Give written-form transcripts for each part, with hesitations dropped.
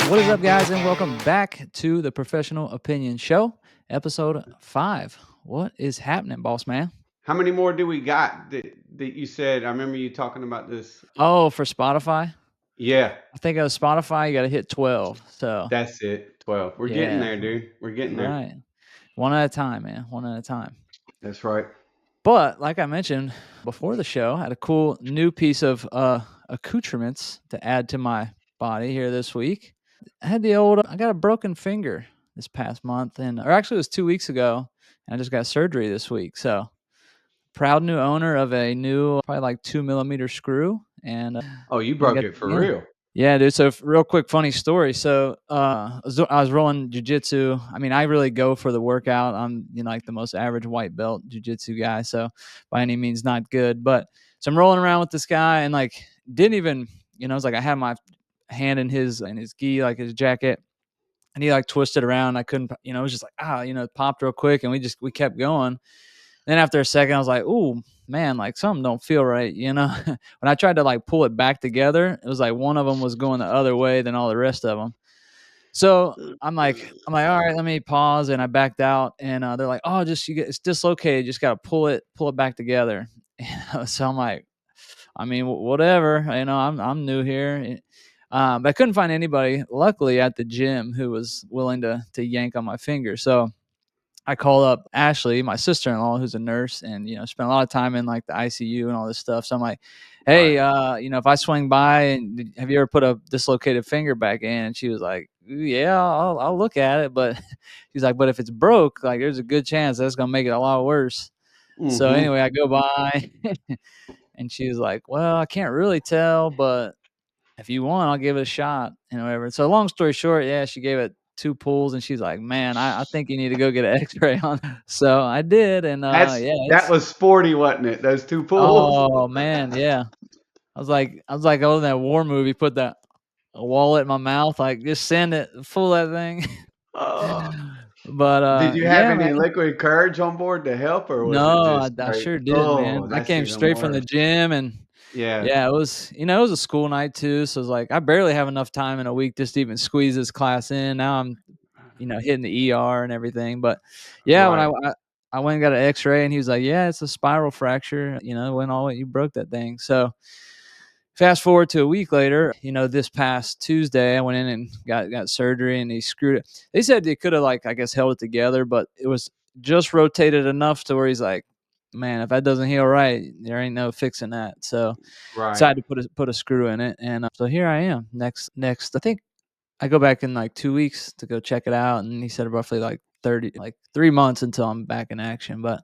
What is up, guys, and welcome back to the Professional Opinion Show, episode 5. What is happening, boss man? How many more do we got that you said? I remember you talking about this. Oh, for Spotify? Yeah, I think of Spotify, you got to hit 12. So, that's it. 12. We're getting yeah, there, dude. We're getting there. right. One at a time, man. One at a time. That's right. But like I mentioned before the show, I had a cool new piece of accoutrements to add to my body here this week. I got a broken finger this past month, or actually it was 2 weeks ago, and I just got surgery this week. So, proud new owner of a new, probably like 2 millimeter screw, and Oh, you and broke got it for together. real. Yeah, dude. So real quick, funny story. So I was rolling jujitsu. I mean, I really go for the workout. I'm like the most average white belt jujitsu guy. So by any means not good. But so I'm rolling around with this guy and like didn't even, it's like I had my hand in his gi, like his jacket, and he like twisted around. I couldn't, it was just like it popped real quick, and we kept going. Then after a second, I was like, "Ooh, man, like something don't feel right," when I tried to like pull it back together, it was like one of them was going the other way than all the rest of them. So I'm like, all right, let me pause, and I backed out, and they're like, "Oh, it's dislocated. Just got to pull it back together." So I'm like, I mean, whatever. I'm new here. But I couldn't find anybody, luckily, at the gym who was willing to yank on my finger. So I called up Ashley, my sister-in-law, who's a nurse, and spent a lot of time in like the ICU and all this stuff. So I'm like, Right. "Hey, if I swing by, and have you ever put a dislocated finger back in?" And she was like, "Yeah, I'll look at it," but she's like, "But if it's broke, like there's a good chance that's gonna make it a lot worse." So Mm-hmm. anyway, I go by, and she was like, "Well, I can't really tell, but if you want, I'll give it a shot," and whatever. So long story short, yeah, she gave it 2 pulls, and she's like, "Man, I think you need to go get an X-ray on." So I did, and yeah, That it's was sporty, wasn't it? Those two pulls. oh man, yeah. I was like oh, in that war movie, put that a wallet in my mouth, like just send it, full that thing. Oh. But Did you have yeah, any man. liquid courage on board to help, or was it No, just I straight? sure did, man. Oh, I that's came even straight from the worse. gym, and Yeah. yeah, it was a school night too, so it's like I barely have enough time in a week just to even squeeze this class in. Now I'm hitting the ER and everything. But yeah, when Right. I went and got an X-ray, and he was like, "Yeah, it's a spiral fracture. You broke that thing." So fast forward to a week later, this past Tuesday, I went in and got surgery, and he screwed it. They said they could have like I guess held it together, but it was just rotated enough to where he's like, "Man, if that doesn't heal right, there ain't no fixing that." So Right. decided to put a screw in it, and so here I am. Next, I think I go back in like 2 weeks to go check it out, and he said roughly like 3 months until I'm back in action. But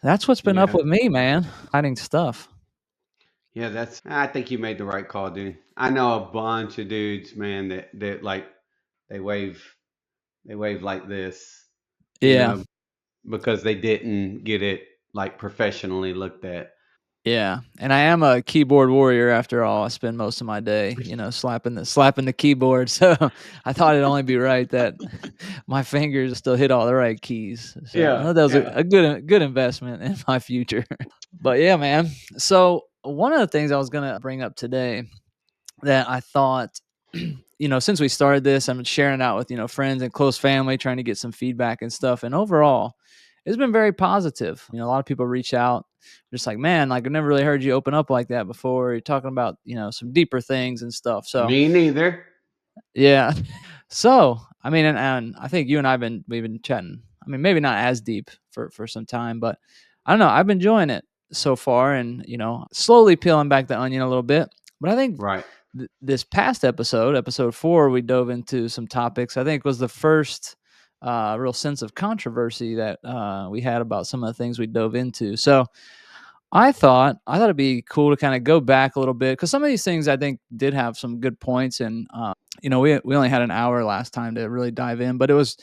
that's what's been up Yeah. with me, man. Hiding stuff. Yeah, I think you made the right call, dude. I know a bunch of dudes, man, that like they wave they wave like this, you Yeah. know, because they didn't get it like professionally looked at. Yeah. And I am a keyboard warrior after all. I spend most of my day, slapping the keyboard. So I thought it'd only be right that my fingers still hit all the right keys. So I Yeah, thought that was yeah. a good investment in my future. But yeah, man. So one of the things I was gonna bring up today that I thought, since we started this, I'm sharing it out with, friends and close family, trying to get some feedback and stuff. And overall, it's been very positive. A lot of people reach out, just like, man, like I've never really heard you open up like that before. You're talking about, some deeper things and stuff. So Me neither. yeah. So I mean, and I think you and we've been chatting. I mean, maybe not as deep for some time, but I don't know. I've been enjoying it so far, and slowly peeling back the onion a little bit. But I think Right. this past episode 4, we dove into some topics. I think was the first real sense of controversy that we had about some of the things we dove into. So I thought it'd be cool to kind of go back a little bit because some of these things I think did have some good points, and we only had an hour last time to really dive in, but it was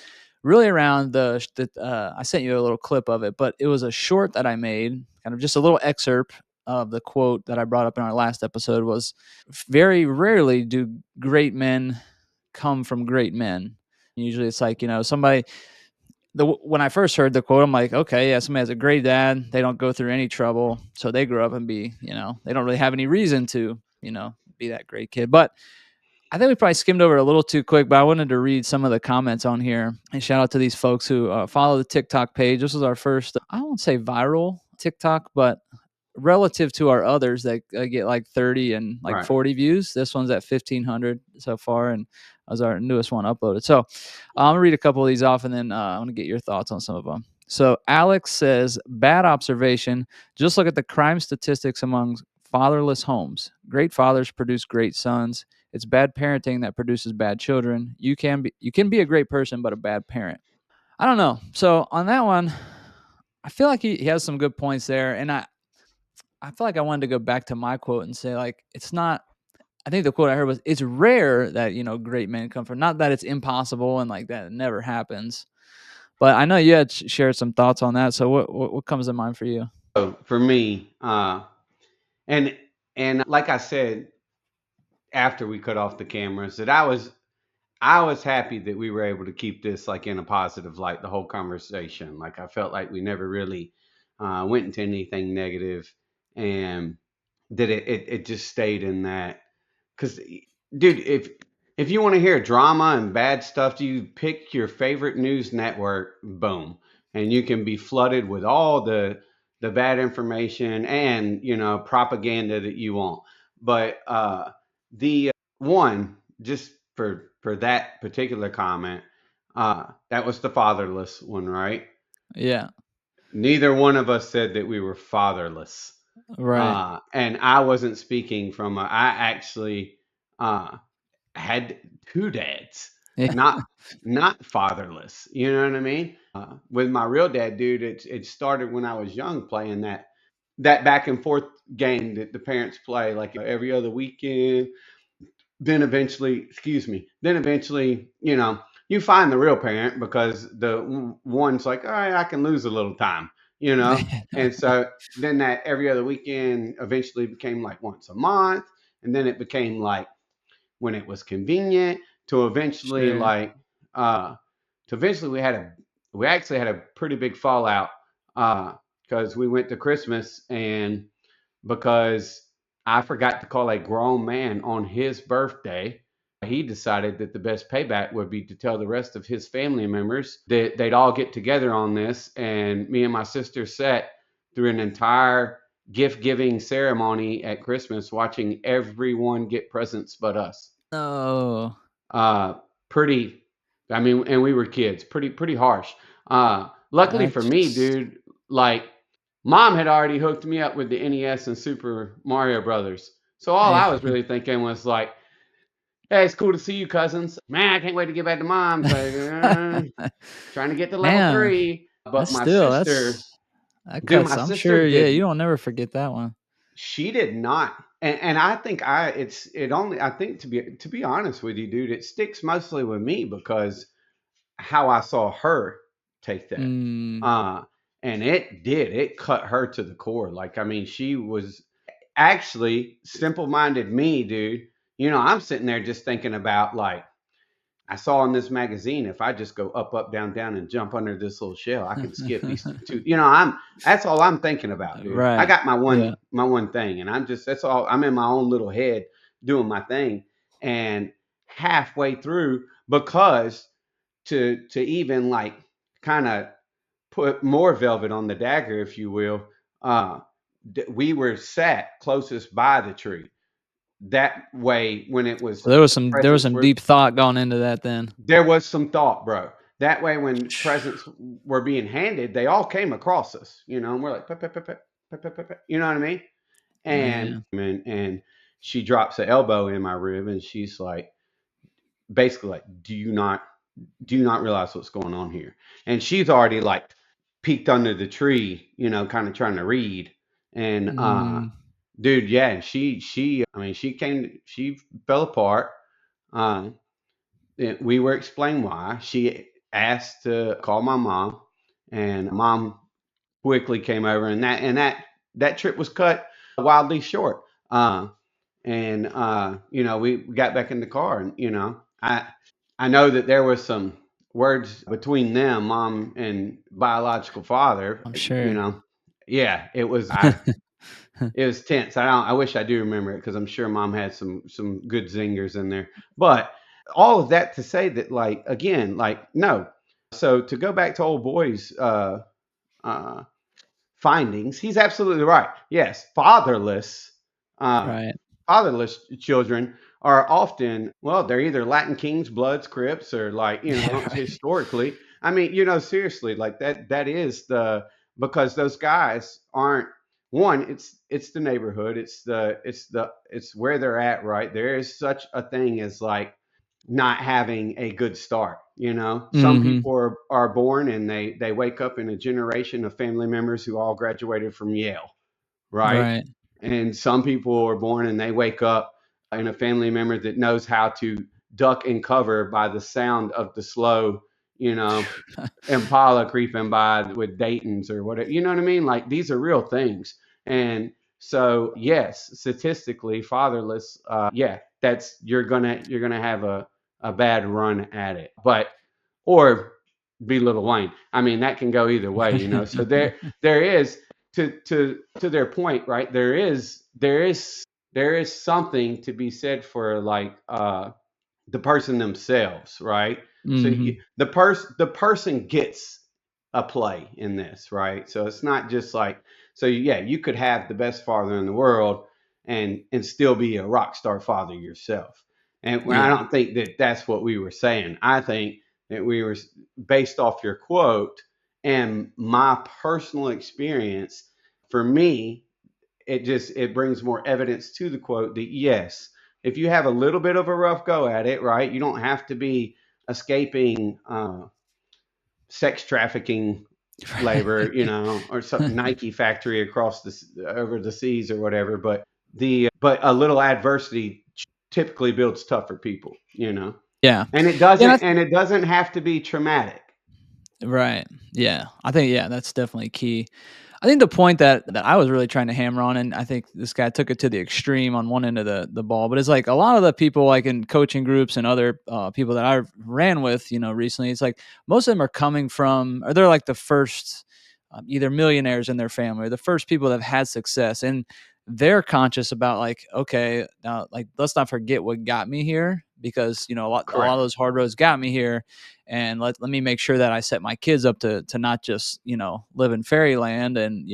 really around I sent you a little clip of it, but it was a short that I made, kind of just a little excerpt of the quote that I brought up in our last episode was, very rarely do great men come from great men. Usually it's like, somebody, when I first heard the quote, I'm like, okay, yeah, somebody has a great dad. They don't go through any trouble. So they grow up and be, they don't really have any reason to, be that great kid. But I think we probably skimmed over it a little too quick, but I wanted to read some of the comments on here and shout out to these folks who follow the TikTok page. This was our first, I won't say viral TikTok, but relative to our others that get like 30 and like Right. 40 views, this one's at 1,500 so far, and was our newest one uploaded. So I'm gonna read a couple of these off, and then I want to get your thoughts on some of them. So Alex says, bad observation. Just look at the crime statistics among fatherless homes. Great fathers produce great sons. It's bad parenting that produces bad children. You can be a great person, but a bad parent. I don't know. So on that one, I feel like he has some good points there, and I feel like I wanted to go back to my quote and say, like, it's not. I think the quote I heard was, "It's rare that great men come from." Not that it's impossible and like that it never happens, but I know you had shared some thoughts on that. So what comes to mind for you? So for me, and like I said after we cut off the cameras, that I was happy that we were able to keep this like in a positive light, the whole conversation. Like I felt like we never really went into anything negative, and that it just stayed in that. Because, dude, if you want to hear drama and bad stuff, you pick your favorite news network, boom, and you can be flooded with all the bad information and propaganda that you want. But the one, just for that particular comment, that was the fatherless one, right? Yeah, Neither one of us said that we were fatherless. right. And I wasn't speaking from I actually uh, had two dads, Yeah. not fatherless. You know what I mean? With my real dad, dude, it started when I was young, playing that back and forth game that the parents play like every other weekend. Then eventually, you find the real parent because the one's like, all right, I can lose a little time, you know? And so then that every other weekend eventually became like once a month. And then it became like when it was convenient to eventually Sure. like, to eventually we actually had a pretty big fallout, because we went to Christmas and because I forgot to call a grown man on his birthday. He decided that the best payback would be to tell the rest of his family members that they'd all get together on this. And me and my sister sat through an entire gift giving ceremony at Christmas, watching everyone get presents but us. No. Uh, pretty, I mean, and we were kids, pretty harsh. Luckily for That's me, just dude, like mom had already hooked me up with the NES and Super Mario Brothers. So all yeah. I was really thinking was like, "Hey, it's cool to see you, cousins. Man, I can't wait to get back to mom's. Like, trying to get to level Man, 3." But that's my still sister, that's that dude, cuts. my I'm sister sure. Yeah, you did. don't never forget that one. She did not, and I think it only, I think, to be honest with you, dude, it sticks mostly with me because how I saw her take that. Mm. Uh, and it cut her to the core. Like, I mean, she was actually simple minded me, dude. I'm sitting there just thinking about like, I saw in this magazine, if I just go up, up, down, down, and jump under this little shell, I can skip these two. That's all I'm thinking about, dude. I Right. got my Yeah. one thing, and that's all. I'm in my own little head doing my thing, and halfway through, because to even like kind of put more velvet on the dagger, if you will, uh, we were sat closest by the tree. That way, when it was So there was presents some were deep thought going into that then. there was some thought, bro. That way, when presents were being handed, they all came across us, and we're like, "Pep, pep, pep, pep, pep, pep, pep, pep," you know what I mean? And Man. and she drops an elbow in my rib, and she's like, basically like, do you not realize what's going on here? And she's already like peeked under the tree, kind of trying to read. And Mm. dude, yeah, I mean, she fell apart. Uh, we were explained why. She asked to call my mom, and mom quickly came over, and that trip was cut wildly short. And we got back in the car, and I know that there was some words between them, mom and biological father. I'm sure. Yeah, it was. I It was tense. I wish I do remember it because I'm sure mom had some good zingers in there. But all of that to say that, like, again, like, no. So to go back to old boy's uh, findings, he's absolutely right. Yes, Right. fatherless children are often, well, they're either Latin Kings, Bloods, Crips, or, like, Yeah, right. historically. I mean, seriously, like that is because those guys aren't, one, it's the neighborhood, it's where they're at, right? There is such a thing as, like, not having a good start. Some Mhm. people are born and they wake up in a generation of family members who all graduated from Yale, right? Right. And some people are born and they wake up in a family member that knows how to duck and cover by the sound of the slow, you know, Impala creeping by with Dayton's or whatever. You know what I mean? Like, these are real things. And so, yes, statistically, fatherless, yeah, that's you're gonna have a bad run at it. But or be Little Wayne. I mean, that can go either way. So there is, to their point, right? There is something to be said for, like, the person themselves, right? So Mhm. the person gets a play in this, right? So it's not just like, so yeah, you could have the best father in the world and still be a rock star father yourself. And I Yeah. don't think that that's what we were saying. I think that we were, based off your quote and my personal experience. For me, it brings more evidence to the quote that, yes, if you have a little bit of a rough go at it, right, you don't have to be escaping sex trafficking labor, or some Nike factory across over the seas or whatever. But a little adversity typically builds tougher people. Yeah. And it Yeah, doesn't and it doesn't have to be traumatic. right. Yeah. I think, yeah, that's definitely key. I think the point that I was really trying to hammer on, and I think this guy took it to the extreme on one end of the ball, but it's like a lot of the people, like in coaching groups and other people that I ran with, recently, it's like most of them are coming from, or they're like the first either millionaires in their family, or the first people that have had success, and they're conscious about, like, okay, now, like, let's not forget what got me here, because a lot of Correct. those hard roads got me here, and let me make sure that I set my kids up to not just live in fairyland and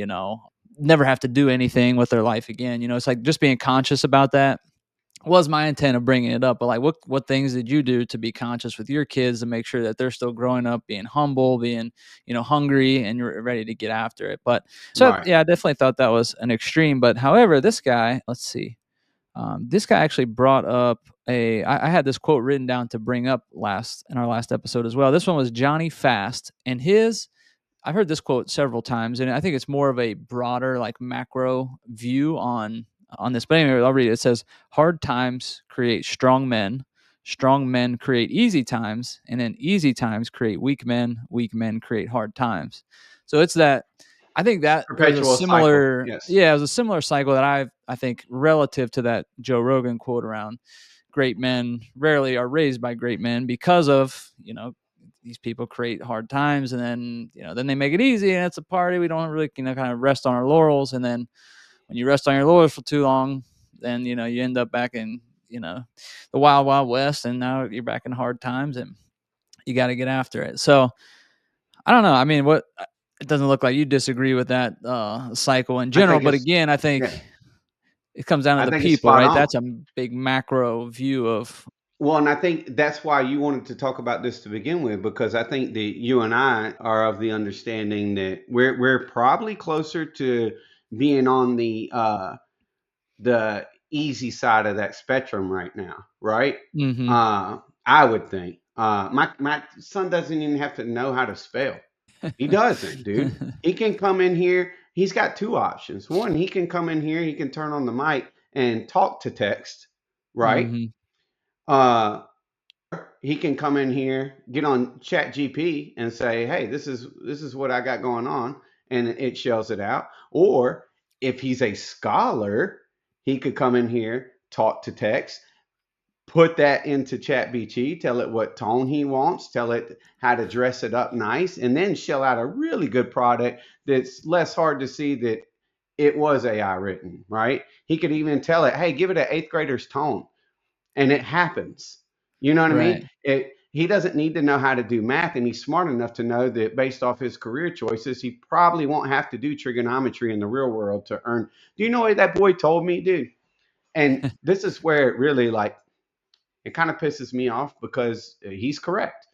never have to do anything with their life again. It's like just being conscious about that was my intent of bringing it up. But like, what things did you do to be conscious with your kids to make sure that they're still growing up being humble, being hungry, and you're ready to get after it? But so Right. yeah, I definitely thought that was an extreme. But however, this guy, let's see, this guy actually brought up I had this quote written down to bring up last in our last episode as well. This one was Johnny Fast, and I've heard this quote several times, and I think it's more of a broader, like, macro view on this. But anyway, I'll read it. It says, "Hard times create strong men create easy times, and then easy times create weak men. Weak men create hard times." So it's that. I think that it was a Perpetual cycle. similar, Yes. yeah, it was a similar cycle that I think relative to that Joe Rogan quote around great men rarely are raised by great men because of these people create hard times, and then they make it easy and it's a party. We don't really kind of rest on our laurels, and then when you rest on your laurels for too long, then you end up back in the wild west, and now you're back in hard times, and you got to get after it. So I don't know. I mean, what it doesn't look like you disagree with that cycle in I general, think but it's again, I Yeah. think it comes down to I the think it's people, spot right? on. That's a big macro view of. Well, and I think that's why you wanted to talk about this to begin with, because I think that you and I are of the understanding that we're probably closer to being on the easy side of that spectrum right now, right? Hmm. I would think. My son doesn't even have to know how to spell. He doesn't, dude. He can come in here. He's got two options. One, he can come in here. He can turn on the mic and talk to text, right? Hmm. Uh, he can come in here, get on Chat GP and say, "Hey, this is what I got going on," and it shells it out. Or if he's a scholar, he could come in here, talk to text, put that into Chat BT, tell it what tone he wants, tell it how to dress it up nice, and then shell out a really good product that's less hard to see that it was AI written, right? He could even tell it, hey, give it an eighth grader's tone, and it happens. You know what I mean? Right. He doesn't need to know how to do math, and he's smart enough to know that based off his career choices, he probably won't have to do trigonometry in the real world to earn. Do you know what that boy told me, dude? And this is where it really like it kind of pisses me off because he's correct.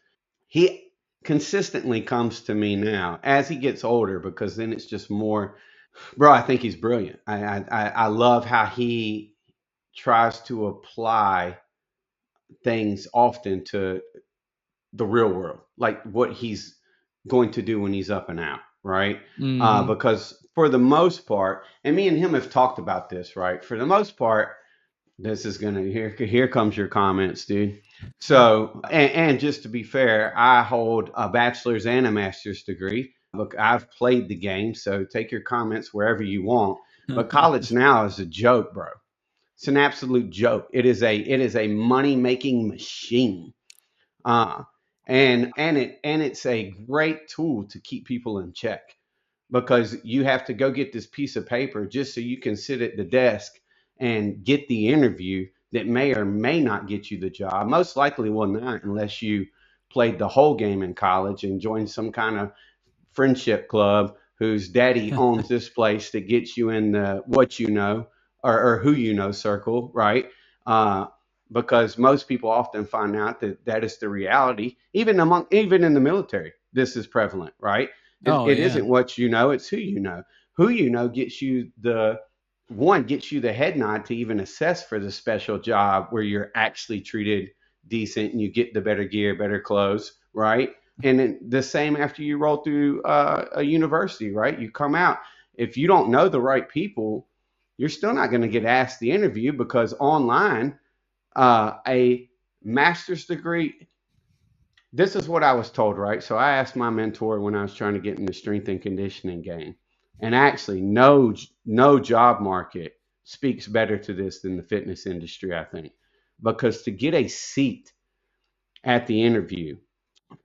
He consistently comes to me now as he gets older because then it's just more, bro. I think he's brilliant. I love how he tries to apply things often to the real world, like what he's going to do when he's up and out, right? Mhm. Because for the most part, and me and him have talked about this, right? For the most part, this is gonna here comes your comments, dude. So, and just to be fair, I hold a bachelor's and a master's degree. Look, I've played the game, so take your comments wherever you want. But college now is a joke, bro. It's an absolute joke. It is a money making machine. Uh, and it's a great tool to keep people in check because you have to go get this piece of paper just so you can sit at the desk and get the interview that may or may not get you the job. Most likely will not unless you played the whole game in college and joined some kind of friendship club whose daddy owns this place that gets you in the what you know or who you know circle, right? Uh, because most people often find out that that is the reality, even in the military. This is prevalent, right? It, Oh, it yeah. isn't what you know; it's who you know. Who you know gets you the one gets you the head nod to even assess for the special job where you're actually treated decent and you get the better gear, better clothes, right? And then the same after you roll through a university, right? You come out. If you don't know the right people, you're still not going to get asked the interview because online, a master's degree. This is what I was told, right? So I asked my mentor when I was trying to get in the strength and conditioning game, and actually, no job market speaks better to this than the fitness industry. I think because to get a seat at the interview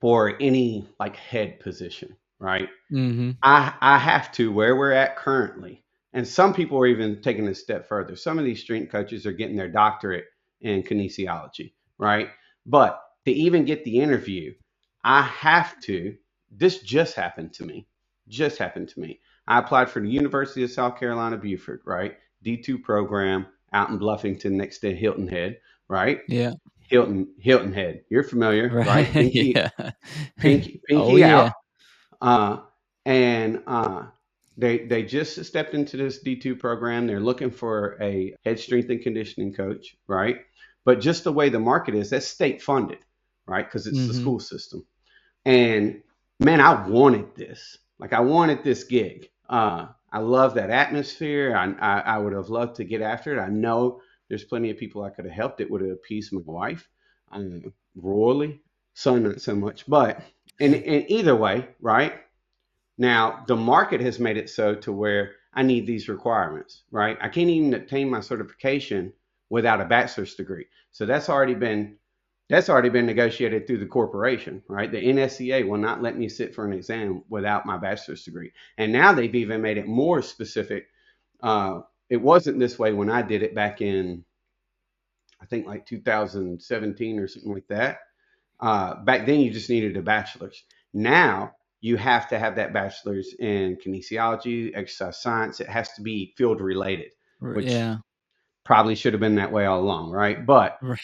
for any like head position, right? Mhm. I have to where we're at currently. And some people are even taking it a step further. Some of these strength coaches are getting their doctorate in kinesiology, right? But to even get the interview, I have to. This just happened to me. Just happened to me. I applied for the University of South Carolina, Beaufort, right? D2 program out in Bluffington next to Hilton Head, right? Yeah. Hilton Head. You're familiar, right? Right. Pinky, Yeah. Oh, pinky yeah. out. Uh, and they just stepped into this D2 program. They're looking for a head strength and conditioning coach, right? But just the way the market is, that's state funded, right? Because it's the Mhm. school system. And man, I wanted this. Like I wanted this gig. I love that atmosphere. I would have loved to get after it. I know there's plenty of people I could have helped. It would have appeased my wife, royally, son not so much. But in either way, right? Now, the market has made it so to where I need these requirements, right? I can't even obtain my certification without a bachelor's degree. So that's already been negotiated through the corporation, right? The NSCA will not let me sit for an exam without my bachelor's degree. And now they've even made it more specific. It wasn't this way when I did it back in, I think like 2017 or something like that. Back then, you just needed a bachelor's. Now you have to have that bachelor's in kinesiology, exercise science. It has to be field related, which Yeah. probably should have been that way all along, right? But Right.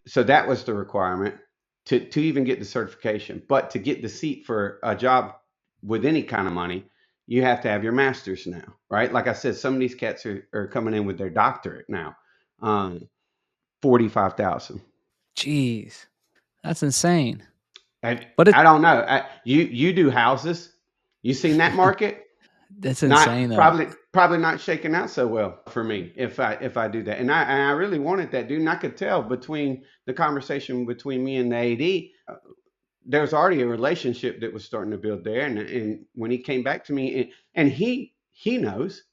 so that was the requirement to even get the certification. But to get the seat for a job with any kind of money, you have to have your master's now, right? Like I said, some of these cats are coming in with their doctorate now, 45,000. Jeez. That's insane. And But I don't know. You do houses. You seen that market? that's insane, Not though. probably not shaking out so well for me if I do that. And I really wanted that, dude. And I could tell between the conversation between me and the AD, there's already a relationship that was starting to build there. And when he came back to me, and he knows,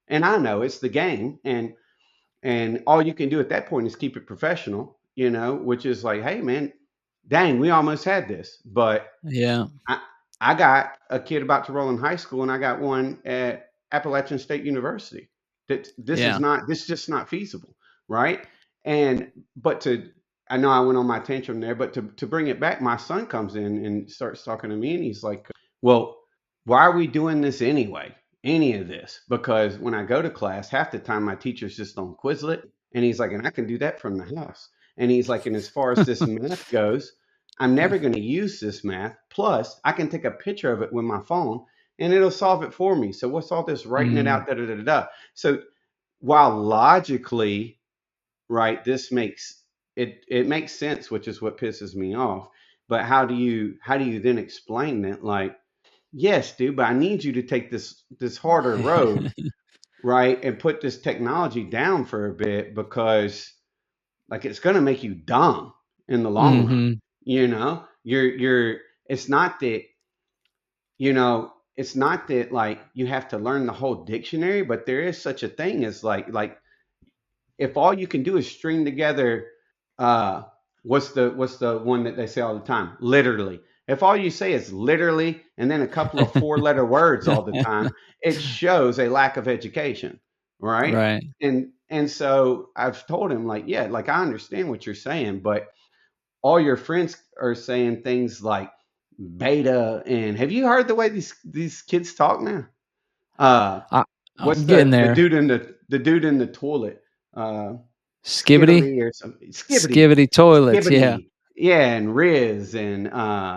and I know it's the game, and all you can do at that point is keep it professional, which is like, hey man, dang, we almost had this, but Yeah. I I got a kid about to roll in high school, and I got one at. Appalachian State University. That this is Yeah. not this is just not feasible, right? And but to I know I went on my tantrum there, but to bring it back, my son comes in and starts talking to me, and he's like, "Well, why are we doing this anyway? Any of this? Because when I go to class, half the time my teacher's just on Quizlet, and he's like, and I can do that from the house. And he's like, and as far as this math goes, I'm never going to use this math. Plus, I can take a picture of it with my phone, and it'll solve it for me. So what's all this writing it Mm. out? Da da da da. So while logically, right, this makes it makes sense, which is what pisses me off. But how do you then explain that? Like, yes, dude, but I need you to take this harder road, right, and put this technology down for a bit because like it's going to make you dumb in the long run. Mhm. You're it's not that it's not that like you have to learn the whole dictionary, but there is such a thing as like if all you can do is string together uh what's the one that they say all the time? Literally. If all you say is literally and then a couple of four-letter words all the time, it shows a lack of education, right? Right. And so I've told him like, yeah, like I understand what you're saying, but all your friends are saying things like beta and have you heard the way these kids talk now? Uh I what's I'm getting the there. dude in the toilet? Uh Skibbity? Skittery or something. Skibbity. Skibbity toilets, yeah. Skibbity. Yeah, and Riz and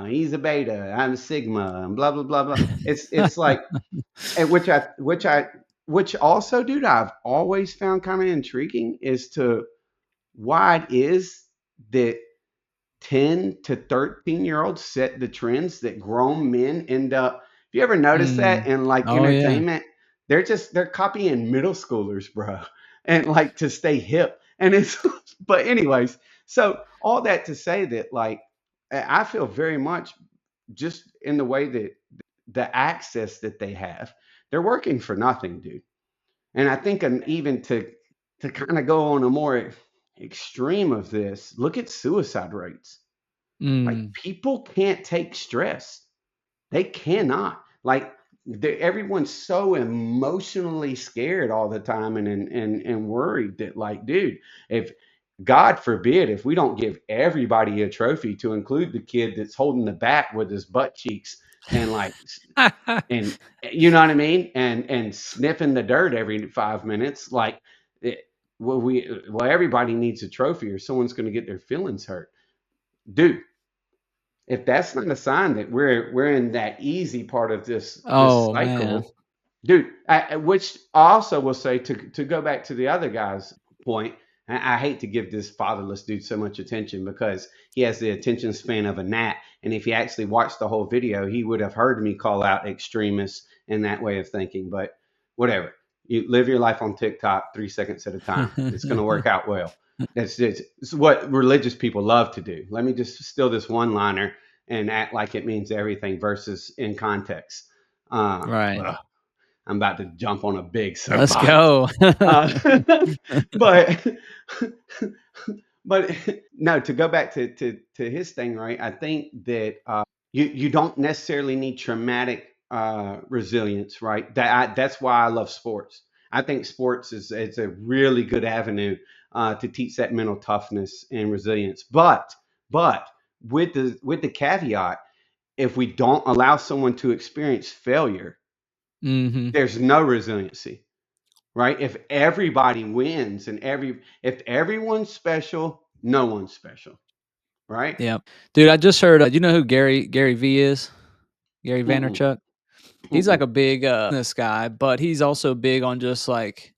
he's a beta, I'm a sigma, and blah blah blah blah. It's like and which also, dude, I've always found kind of intriguing is to why it is that 10 to 13-year-olds set the trends that grown men end up. Have you ever noticed that Mm. in like Oh, yeah. entertainment? They're copying middle schoolers, bro. And like to stay hip. And it's but anyways, so all that to say that like I feel very much just in the way that the access that they have, they're working for nothing, dude. And I think even to kind of go on a more extreme of this, look at suicide rates. Like Mm. people can't take stress. They cannot. Like everyone's so emotionally scared all the time and worried that like, dude, if God forbid if we don't give everybody a trophy to include the kid that's holding the bat with his butt cheeks and like and you know what I mean? And sniffing the dirt every 5 minutes, like it, everybody needs a trophy or someone's going to get their feelings hurt, dude. If that's not a sign that we're in that easy part of this Oh, man. cycle, dude. Which I also will say to go back to the other guy's point. I hate to give this fatherless dude so much attention because he has the attention span of a gnat. And if he actually watched the whole video, he would have heard me call out extremists in that way of thinking. But whatever. You live your life on TikTok 3 seconds at a time. It's going to work out well. It's what religious people love to do. Let me just steal this one liner and act like it means everything versus in context. Right. Ugh, I'm about to jump on a big Let's soapbox. go. Uh, but but no, to go back to his thing, right? I think that you don't necessarily need traumatic resilience, right? That's why I love sports. I think sports is it's a really good avenue to teach that mental toughness and resilience. But with the caveat, if we don't allow someone to experience failure, Mhm. there's no resiliency, right? If everybody wins and if everyone's special, no one's special, right? Yep. Dude, I just heard, you know who Gary V is? Gary Mm-mm, Vaynerchuk? He's like mm-mm. a big, this guy, but he's also big on just, like,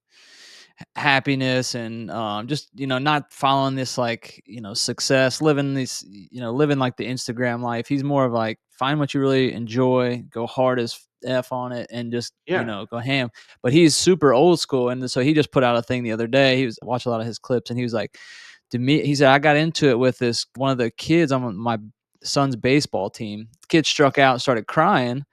happiness and just not following this like success living this living like the Instagram life. He's more of like find what you really enjoy, go hard as f on it, and just Yeah. go ham. But he's super old school, and so he just put out a thing the other day. He was watched a lot of his clips, and he was like, to me, he said, I got into it with this one of the kids on my son's baseball team. The kid struck out and started crying,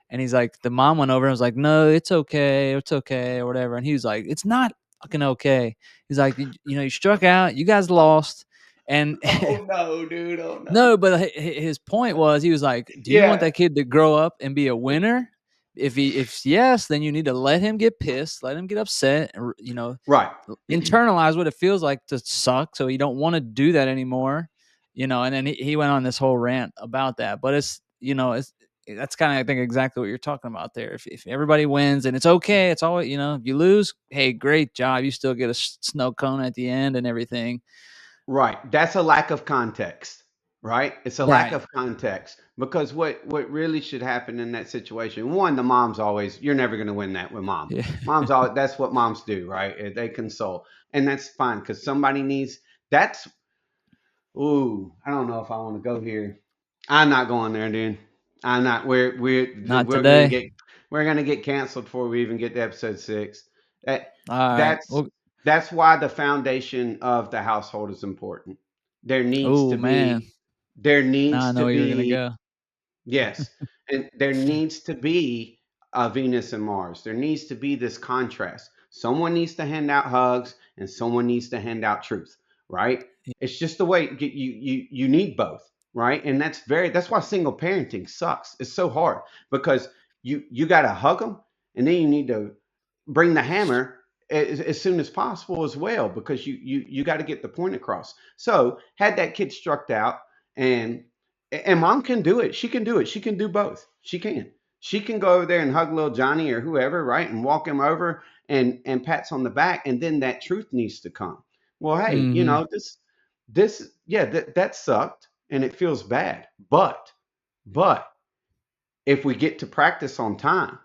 and he's like, the mom went over and was like, no, it's okay, or whatever. And he was like, it's not fucking okay. He's like, you struck out, you guys lost. And Oh no, dude. Oh no. no, but his point was, he was like, do you want Yeah. that kid to grow up and be a winner? If yes, then you need to let him get pissed, let him get upset, and Right. internalize what it feels like to suck, so you don't want to do that anymore. And then he went on this whole rant about that. But it's that's kind of, I think, exactly what you're talking about there. If everybody wins and it's okay, it's always, if you lose, hey, great job, you still get a snow cone at the end and everything. Right. That's a lack of context, right? It's a lack Right. of context because what really should happen in that situation, one, the mom's always, you're never going to win that with mom. Yeah. Mom's all, that's what moms do, right? They console. And that's fine because somebody needs, that's, ooh, I don't know if I want to go here. I'm not going there, dude. I'm not. Not We're gonna today. get canceled before we even get to episode 6. That All right. that's Well, that's why the foundation of the household is important. There needs oh to man, be there now I needs know to where you were gonna be go. Yes. And there needs to be a Venus and Mars. There needs to be this contrast. Someone needs to hand out hugs and someone needs to hand out truth, right? It's just the way you need both, right? And that's why single parenting sucks. It's so hard because you got to hug them and then you need to bring the hammer as soon as possible as well because you got to get the point across. So had that kid struck out and mom can do it. She can do it. She can do both. She can. She can go over there and hug little Johnny or whoever, right, and walk him over and pats on the back, and then that truth needs to come. Well, hey, Mm-hmm. yeah, that sucked and it feels bad, but if we get to practice on time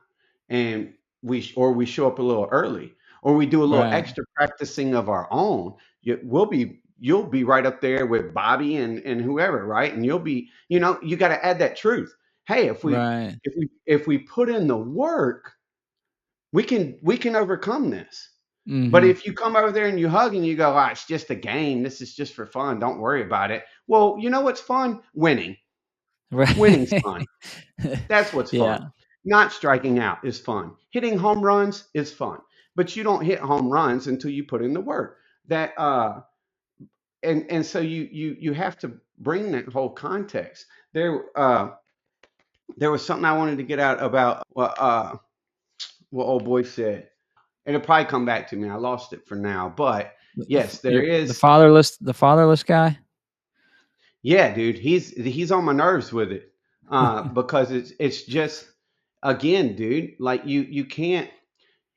and we show up a little early or we do a little Right. extra practicing of our own, you'll be right up there with Bobby and whoever, right? And you'll be, you got to add that truth. Hey, Right. if we put in the work, we can overcome this. But Mm-hmm. if you come over there and you hug and you go, it's just a game, this is just for fun, don't worry about it. Well, you know what's fun? Winning. Winning's Right. fun. That's what's fun. Yeah. Not striking out is fun. Hitting home runs is fun. But you don't hit home runs until you put in the work. That and so you have to bring that whole context. There was something I wanted to get out about what old boy said. It'll probably come back to me. I lost it for now. But yes, there The is. fatherless guy. Yeah, dude, he's on my nerves with it because it's just again, dude, like you can't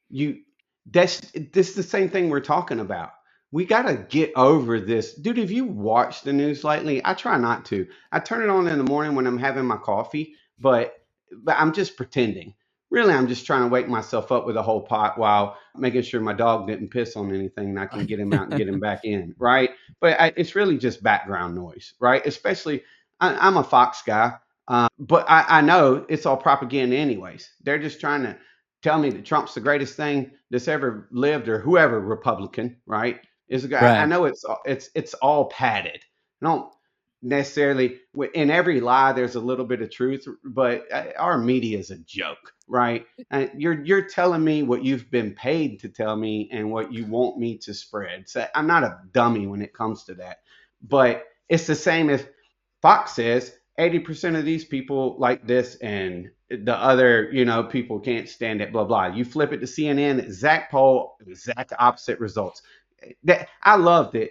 you this the same thing we're talking about. We got to get over this. Dude, have you watched the news lately? I try not to. I turn it on in the morning when I'm having my coffee, but I'm just pretending. Really, I'm just trying to wake myself up with a whole pot while making sure my dog didn't piss on anything and I can get him out and get him back in, right? But it's really just background noise, right? Especially, I'm a Fox guy, but I know it's all propaganda anyways. They're just trying to tell me that Trump's the greatest thing that's ever lived, or whoever Republican, right? Is a guy. I Right. know it's all padded. I don't necessarily in every lie there's a little bit of truth, but our media is a joke, right? You're telling me what you've been paid to tell me and what you want me to spread. So I'm not a dummy when it comes to that, but it's the same if Fox says 80% of these people like this and the other, people can't stand it, blah, blah. You flip it to CNN, exact poll, exact opposite results. That I love that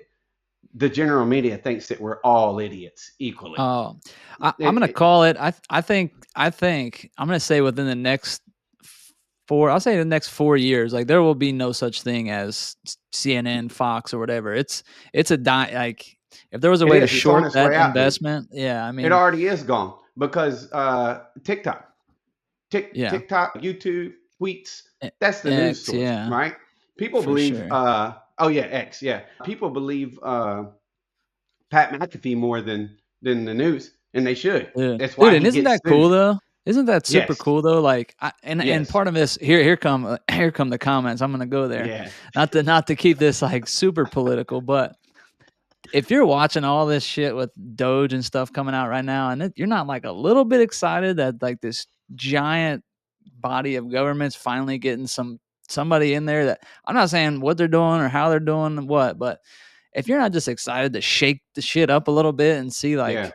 the general media thinks that we're all idiots equally. Oh, I'm It, gonna it, call it. I think I'm gonna say within the next four. I'll say the next 4 years. Like there will be no such thing as CNN, Fox, or whatever. It's a like if there was a it way to is. It's on short its that way out, dude. investment. Yeah, I It mean, already is gone because TikTok, yeah, TikTok, YouTube, tweets. E- That's the news X, source, yeah, right? People for believe. sure. Oh yeah, X. Yeah, people believe Pat McAfee more than the news, and they should. That's Dude, why and he isn't gets that cool sued. though? Isn't that super Yes, cool though? Like, and yes, part of this here come the comments. I'm gonna go there, yeah, not to keep this like super political, but if you're watching all this shit with Doge and stuff coming out right now, and you're not like a little bit excited that like this giant body of government's finally getting somebody in there that I'm not saying what they're doing or how they're doing what, but if you're not just excited to shake the shit up a little bit and see yeah, like,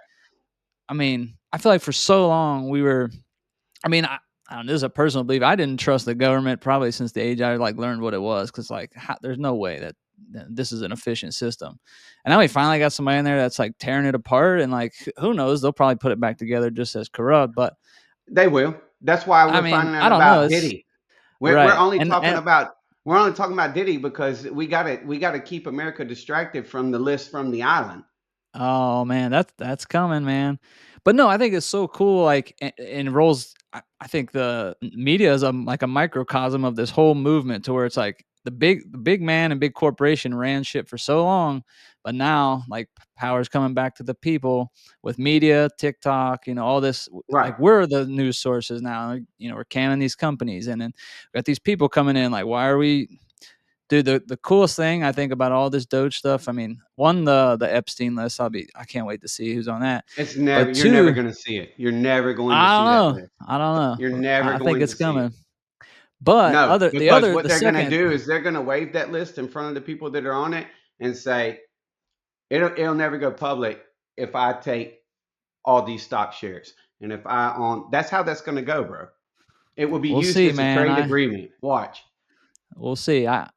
I mean, I feel like for so long we were. I mean, I don't know, this is a personal belief. I didn't trust the government probably since the age I like learned what it was, because like there's no way that this is an efficient system. And now we finally got somebody in there that's like tearing it apart, and like who knows, they'll probably put it back together just as corrupt. But They will. That's why I we're mean, finding out I don't know. about It's Diddy. We're right, only and talking about Diddy because we gotta keep America distracted from the list from the island. oh man, that's coming, man. But no, I think it's so cool. Like, and roles. I think the media is like a microcosm of this whole movement, to where it's like the big man and big corporation ran shit for so long, but now like power's coming back to the people with media, TikTok, all this. Right. Like we're the news sources now. We're canning these companies, and then we got these people coming in. Like, why are we? Dude, the coolest thing I think about all this Doge stuff, I mean, one, the Epstein list, I can't wait to see who's on that. But You're never two, gonna see it. You're never going to I see don't that know. list. I don't You're know. never I think going it's to see it. coming. But No, because what the they're gonna second, do is they're gonna wave that list in front of the people that are on it and say it'll never go public if I take all these stock shares. And if I own, that's how that's gonna go, bro. It will be we'll used see, as a man. trade agreement. Watch. We'll see. Yeah,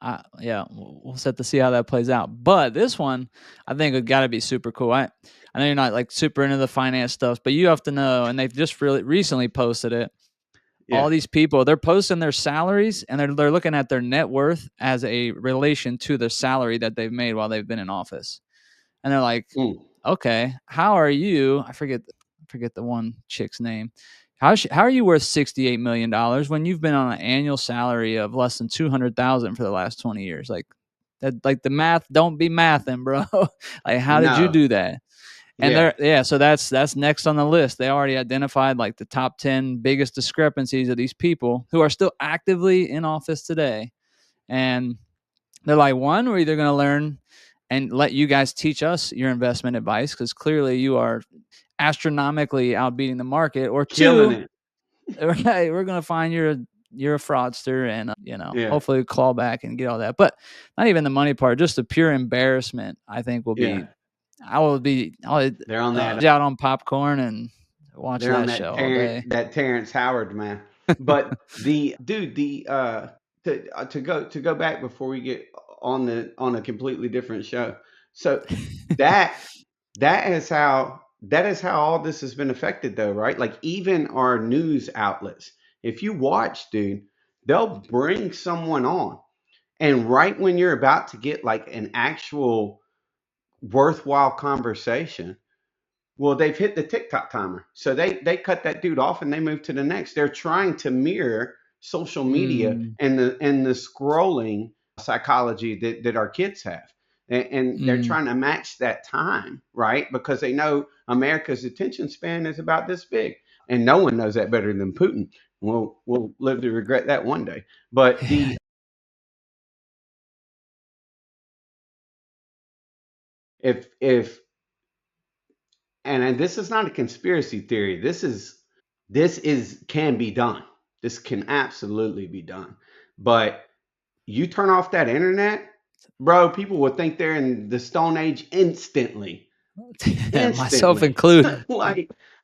we'll set to see how that plays out. But this one, I think it got to be super cool. I know you're not like super into the finance stuff, but you have to know, and they've just really recently posted it. Yeah. All these people, they're posting their salaries, and they're looking at their net worth as a relation to the salary that they've made while they've been in office. And they're like, Mm. okay, how are you? I forget the one chick's name. How are you worth $68 million when you've been on an annual salary of less than 200,000 for the last 20 years? Like that, like the math don't be mathing, bro. Like, how did you No. do that? And Yeah. so that's next on the list. They already identified like the top 10 biggest discrepancies of these people who are still actively in office today. And they're like, one, we're either going to learn and let you guys teach us your investment advice, because clearly you are astronomically outbeating the market, or Killing two, it. right, we're going to find you're a fraudster, and Yeah. hopefully claw back and get all that. But not even the money part, just the pure embarrassment, I think will Yeah. be. I'll They're on that. out on popcorn and watch They're on that show all day. That Terrence Howard man. But the dude, the to go back before we get on a completely different show. So that that is how all this has been affected though, right? Like even our news outlets. If you watch, dude, they'll bring someone on, and right when you're about to get like an actual worthwhile conversation, well, they've hit the TikTok timer. So they cut that dude off and they move to the next. They're trying to mirror social media Mm, and the scrolling psychology that our kids have. And they're mm. trying to match that time, right? Because they know America's attention span is about this big. And no one knows that better than Putin. We'll live to regret that one day. But the if and this is not a conspiracy theory. This is can be done. This can absolutely be done. But you turn off that internet, bro, people will think they're in the Stone Age instantly. Myself Instantly. included.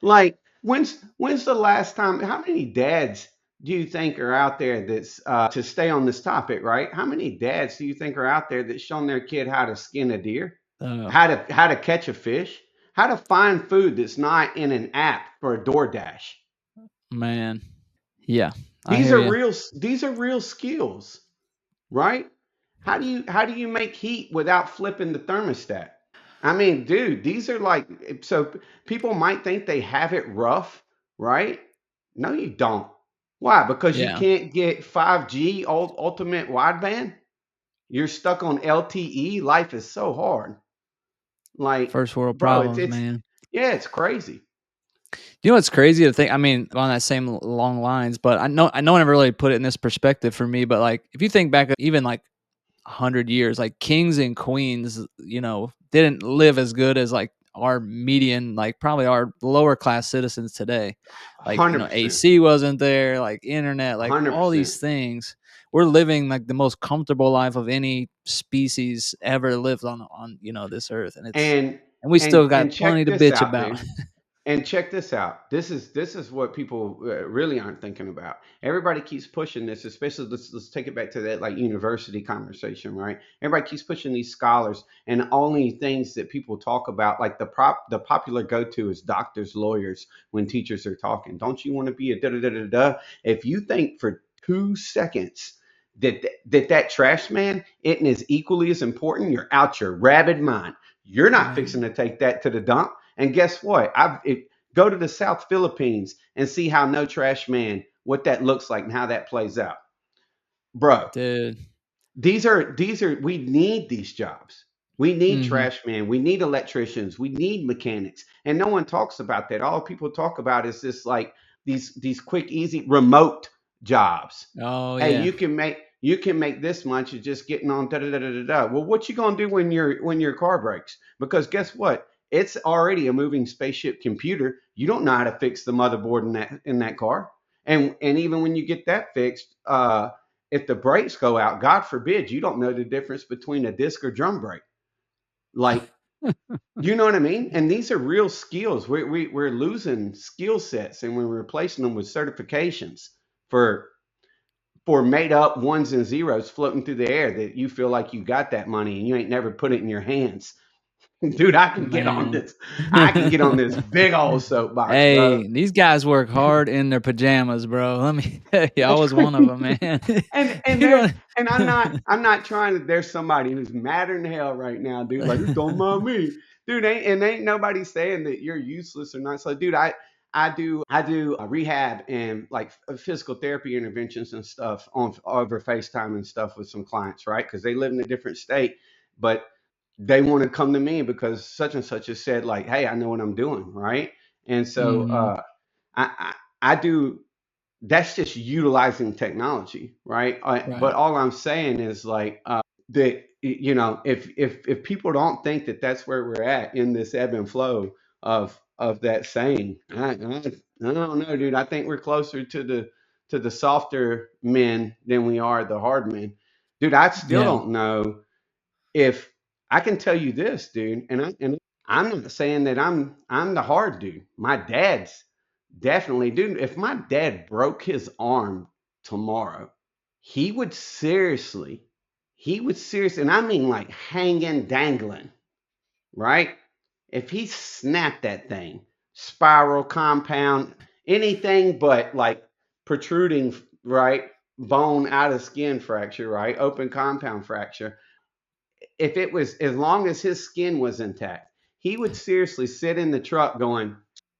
like when's the last time, how many dads do you think are out there that's to stay on this topic, right? How many dads do you think are out there that's shown their kid how to skin a deer? Oh How to catch a fish? How to find food that's not in an app for a DoorDash? man, yeah, I hear you. These are real skills, right? How do you make heat without flipping the thermostat? I mean, dude, these are like, so people might think they have it rough, right? No, you don't. Why? Because you Yeah, can't get 5G ultimate wideband. You're stuck on LTE. Life is so hard. Like, first world bro, problems, it's man. yeah, it's crazy. You know what's crazy to think? I mean, on that same long lines, but I know I never really put it in this perspective for me. But like, if you think back, even like 100 years, like kings and queens, didn't live as good as like our median, like probably our lower class citizens today. Like, 100%. AC wasn't there, like internet, like all 100%. these things. We're living like the most comfortable life of any species ever lived on this earth, and And we still got plenty check to this bitch out, about. dude. And check this out. This is what people really aren't thinking about. Everybody keeps pushing this, especially let's take it back to that like university conversation, right? Everybody keeps pushing these scholars, and only things that people talk about, like the popular go to is doctors, lawyers when teachers are talking. Don't you want to be a da da da da da? If you think for 2 seconds that trash man isn't as equally as important, you're out your rabid mind. You're not Right. fixing to take that to the dump. And guess what? Go to the South Philippines and see how no trash man, what that looks like and how that plays out, bro. Dude. These are we need these jobs. We need Mhm. trash men. We need electricians. We need mechanics. And no one talks about that. All people talk about is this like these quick, easy, remote jobs. Oh, Hey, yeah. you can make this much of just getting on da da da da da da. Well, what you gonna do when your car breaks? Because guess what? It's already a moving spaceship computer. You don't know how to fix the motherboard in that car. And even when you get that fixed, if the brakes go out, God forbid, you don't know the difference between a disc or drum brake. Like, you know what I mean? And these are real skills. We're losing skill sets and we're replacing them with certifications for for made up ones and zeros floating through the air that you feel like you got that money and you ain't never put it in your hands. Dude, I can get on Man. this. I can get on this big old soapbox, bro. Hey, these guys work hard in their pajamas, bro. Let me tell you, I was one of them, man. and You there don't. and I'm not trying to. There's somebody who's madder than hell right now, dude. Like, don't mind me, dude. Ain't nobody saying that you're useless or not. So, dude, I do rehab and like physical therapy interventions and stuff on over FaceTime and stuff with some clients, right? Because they live in a different state, but they want to come to me because such and such has said like, hey, I know what I'm doing, right? And so Mhm. I do. That's just utilizing technology, right? But Right. all I'm saying is like that. If people don't think that that's where we're at in this ebb and flow of that saying, I don't know, dude. I think we're closer to the softer men than we are the hard men, dude. I still Yeah. don't know if I can tell you this, dude, and I'm not saying that I'm the hard dude. My dad's definitely, dude. If my dad broke his arm tomorrow, he would seriously, and I mean like hanging, dangling, right? If he snapped that thing, spiral, compound, anything but like protruding, right? Bone out of skin fracture, right? Open compound fracture, if it was as long as his skin was intact, he would seriously sit in the truck going,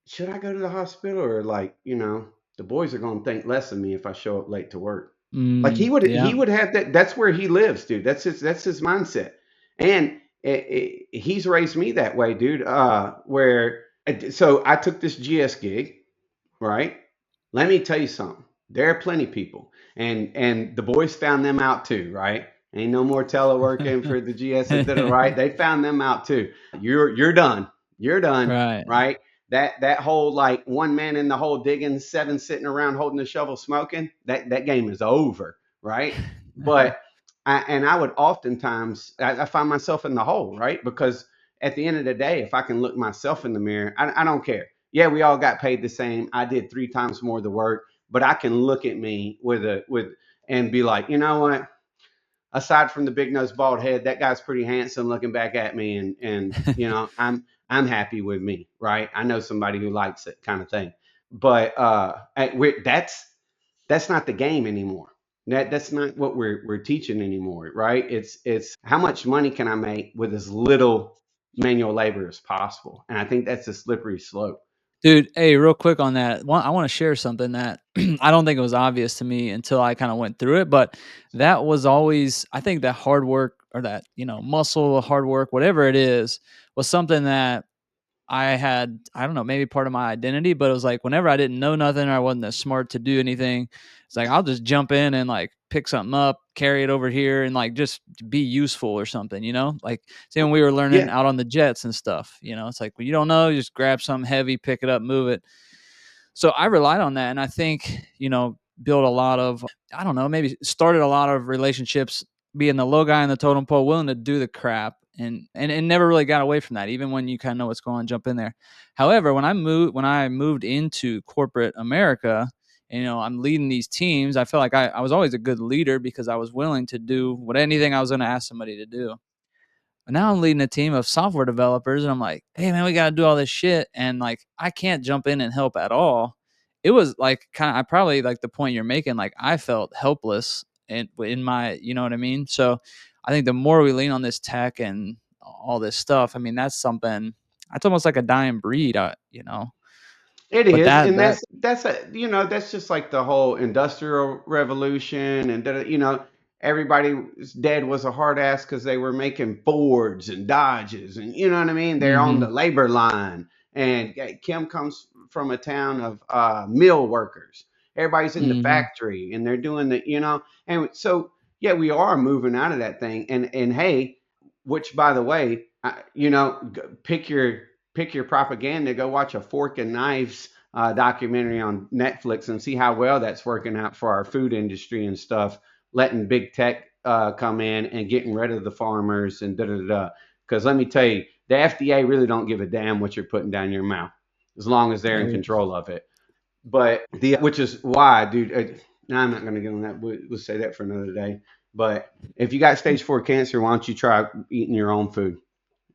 should I go to the hospital or like, the boys are going to think less of me if I show up late to work. Like he Yeah. would have that. That's where he lives, dude. That's his mindset. And he's raised me that way, dude. Where so I took this GS gig, right? Let me tell you something. There are plenty of people, and the boys found them out too, right? Ain't no more teleworking for the GS that did it, right? They found them out too. You're done. You're done, Right. right? That whole like one man in the hole digging, seven sitting around holding the shovel smoking. That game is over, right? But I would oftentimes I find myself in the hole, right? Because at the end of the day, if I can look myself in the mirror, I don't care. Yeah, we all got paid the same. I did 3 times more of the work, but I can look at me with and be like, you know what? Aside from the big nose bald head, that guy's pretty handsome looking back at me, and I'm happy with me, right? I know somebody who likes it, kind of thing. But that's not the game anymore. That's not what we're teaching anymore, right? It's how much money can I make with as little manual labor as possible, and I think that's a slippery slope. Dude, hey, real quick on that. I want to share something that I don't think it was obvious to me until I kind of went through it, but that was always, I think that hard work or that, muscle, hard work, whatever it is, was something that I had, I don't know, maybe part of my identity, but it was like whenever I didn't know nothing or I wasn't as smart to do anything, it's like I'll just jump in and like pick something up, carry it over here and like just be useful or something, Like say when we were learning Yeah, out on the jets and stuff, it's like when you don't know, you just grab something heavy, pick it up, move it. So I relied on that and I think, built a lot of, I don't know, maybe started a lot of relationships being the low guy in the totem pole, willing to do the crap and never really got away from that. Even when you kind of know what's going on, jump in there. However, when I moved into corporate America, I'm leading these teams. I felt like I was always a good leader because I was willing to do anything I was going to ask somebody to do. But now I'm leading a team of software developers, and I'm like, hey man, we got to do all this shit, and like I can't jump in and help at all. It was like kind of, I probably like the point you're making. Like I felt helpless in my, you know what I mean. So I think the more we lean on this tech and all this stuff, I mean that's something that's almost like a dying breed. It But is, that and that that's just like the whole industrial revolution, and everybody's dad was a hard ass because they were making Fords and Dodges, and you know what I mean. They're on mm-hmm, the labor line, and Kim comes from a town of mill workers. Everybody's in the mm-hmm, factory, and they're doing and so yeah, we are moving out of that thing, and hey, which by the way, pick your propaganda. Go watch a Fork and Knives documentary on Netflix and see how well that's working out for our food industry and stuff. Letting big tech come in and getting rid of the farmers and da da da. Because let me tell you, the FDA really don't give a damn what you're putting down your mouth as long as they're in control of it. But which is why, dude. No, I'm not going to get on that. We'll say that for another day. But if you got stage 4 cancer, why don't you try eating your own food?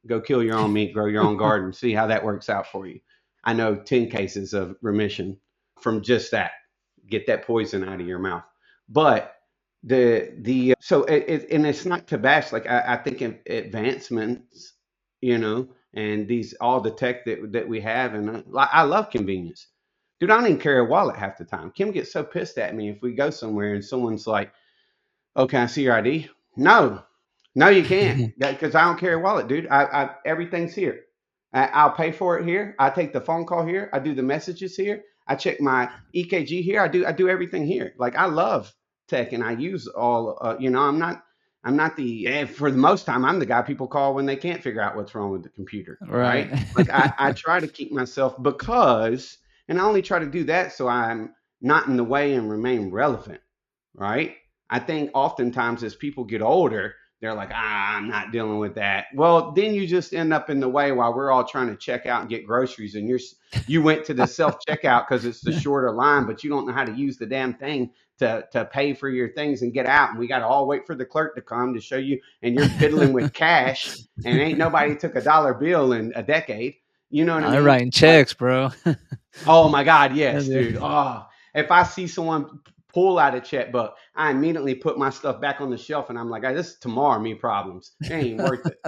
Go kill your own meat, grow your own garden, see how that works out for you. I know 10 cases of remission from just that. Get that poison out of your mouth. But and it's not to bash. Like I think advancements, and these all the tech that we have, and I love convenience. Dude, I don't even carry a wallet half the time. Kim gets so pissed at me if we go somewhere and someone's like, "Oh, can I see your ID?" No, no, you can't, because I don't carry a wallet, dude. Everything's here. I'll pay for it here. I take the phone call here. I do the messages here. I check my EKG here. I do everything here. Like I love tech, and I use all. I'm not for the most time. I'm the guy people call when they can't figure out what's wrong with the computer. right. Right? Like I try to keep myself and I only try to do that so I'm not in the way and remain relevant. Right? I think oftentimes as people get older, they're like, I'm not dealing with that. Well, then you just end up in the way while we're all trying to check out and get groceries, and you went to the self checkout because it's the shorter line, but you don't know how to use the damn thing to pay for your things and get out. And we got to all wait for the clerk to come to show you, and you're fiddling with cash, and ain't nobody took a dollar bill in a decade. You know what I Now they're mean? writing Like, checks, bro. oh my God, yes, Yeah. dude. Oh, if I see someone pull out a checkbook, I immediately put my stuff back on the shelf, and I'm like, this is tomorrow me problems. It ain't worth it.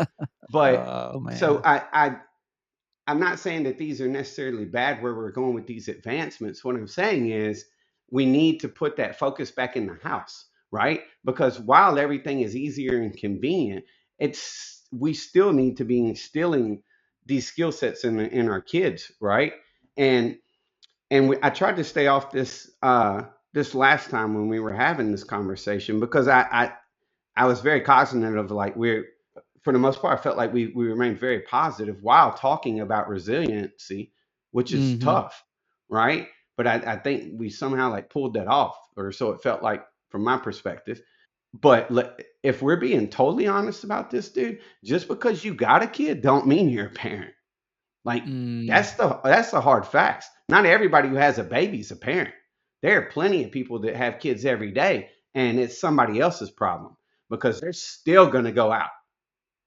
But Oh so man. I'm not saying that these are necessarily bad where we're going with these advancements. What I'm saying is we need to put that focus back in the house, right? Because while everything is easier and convenient, it's we still need to be instilling these skill sets in our kids, right? And I tried to stay off this last time when we were having this conversation because I was very cognizant of like we're for the most part I felt like we remained very positive while talking about resiliency, which is Mhm. tough, right? But I think we somehow like pulled that off, or so it felt like from my perspective. But if we're being totally honest about this, dude, just because you got a kid don't mean you're a parent. Like Mm. that's the hard facts. Not everybody who has a baby is a parent. There are plenty of people that have kids every day, and it's somebody else's problem because they're still going to go out.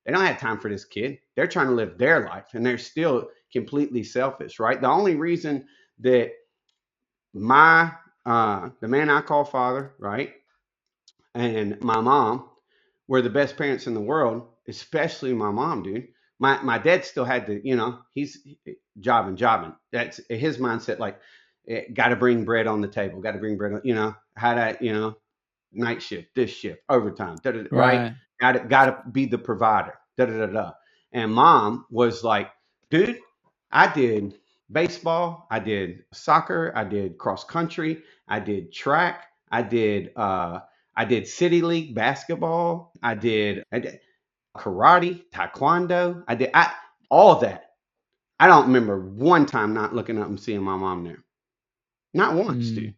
They don't have time for this kid. They're trying to live their life, and they're still completely selfish, right? The only reason that my the man I call father, right, and my mom were the best parents in the world, especially my mom, dude. My dad still had to, he's jobbing. That's his mindset. Like, got to bring bread on the table. Got to bring bread. How to, night shift, this shift, overtime, right? Right. Got to be the provider. Da da da da. And mom was like, dude, I did baseball, I did soccer, I did cross country, I did track, I did city league basketball, I did karate, taekwondo, I all that. I don't remember one time not looking up and seeing my mom there. Not once, Mm. dude.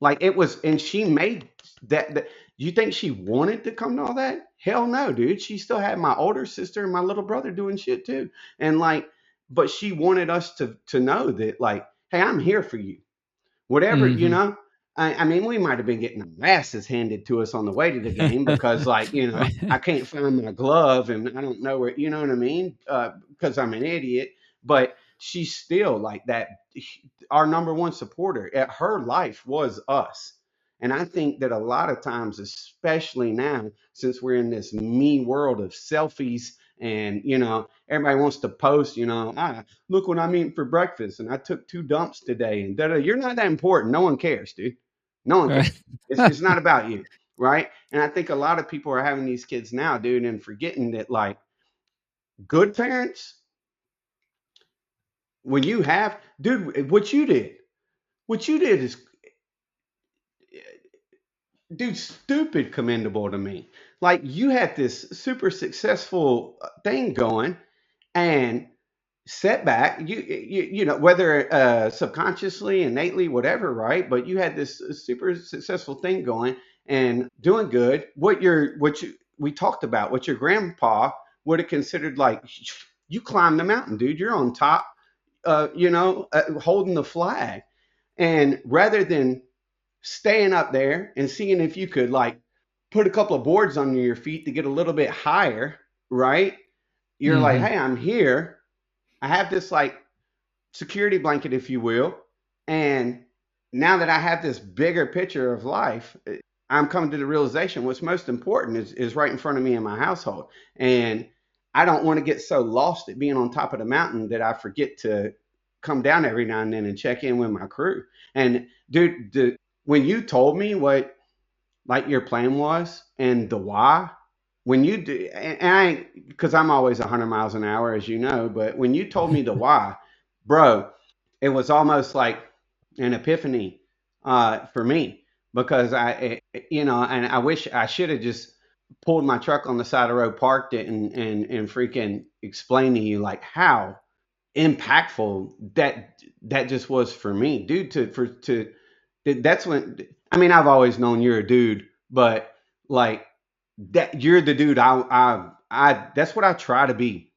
Like it was, and she made that. You think she wanted to come to all that? Hell no, dude. She still had my older sister and my little brother doing shit too. And like, but she wanted us to know that, like, hey, I'm here for you. Whatever, Mhm. I mean, we might have been getting our asses handed to us on the way to the game because, like, I Right. can't find my glove and I don't know where, you know what I mean? Because I'm an idiot. But she's still like that. Our number one supporter. Her life was us. And I think that a lot of times, especially now, since we're in this me world of selfies and, everybody wants to post, look what I'm eating for breakfast, and I took 2 dumps today, and da-da. You're not that important. No one cares, dude. No one cares. It's not about you, right? And I think a lot of people are having these kids now, dude, and forgetting that, like, good parents, when you have, dude, what you did is, dude, stupid commendable to me. Like, you had this super successful thing going, and setback, whether subconsciously, innately, whatever, right? But you had this super successful thing going and doing good. What you we talked about, what your grandpa would have considered, like, you climbed the mountain, dude. You're on top, holding the flag. And rather than staying up there and seeing if you could, like, put a couple of boards under your feet to get a little bit higher, right? You're like, Mhm. hey, I'm here. I have this, like, security blanket, if you will. And now that I have this bigger picture of life, I'm coming to the realization what's most important is right in front of me in my household. And I don't want to get so lost at being on top of the mountain that I forget to come down every now and then and check in with my crew. And dude, when you told me what, like, your plan was and the why, when you do, and I, because I'm always 100 miles an hour, as you know, but when you told me the why, bro, it was almost like an epiphany for me, because and I wish I should have just pulled my truck on the side of the road, parked it, and freaking explained to you, like, how impactful that just was for me, dude. That's when, I mean, I've always known you're a dude, but, like, that you're the dude. That's what I try to be.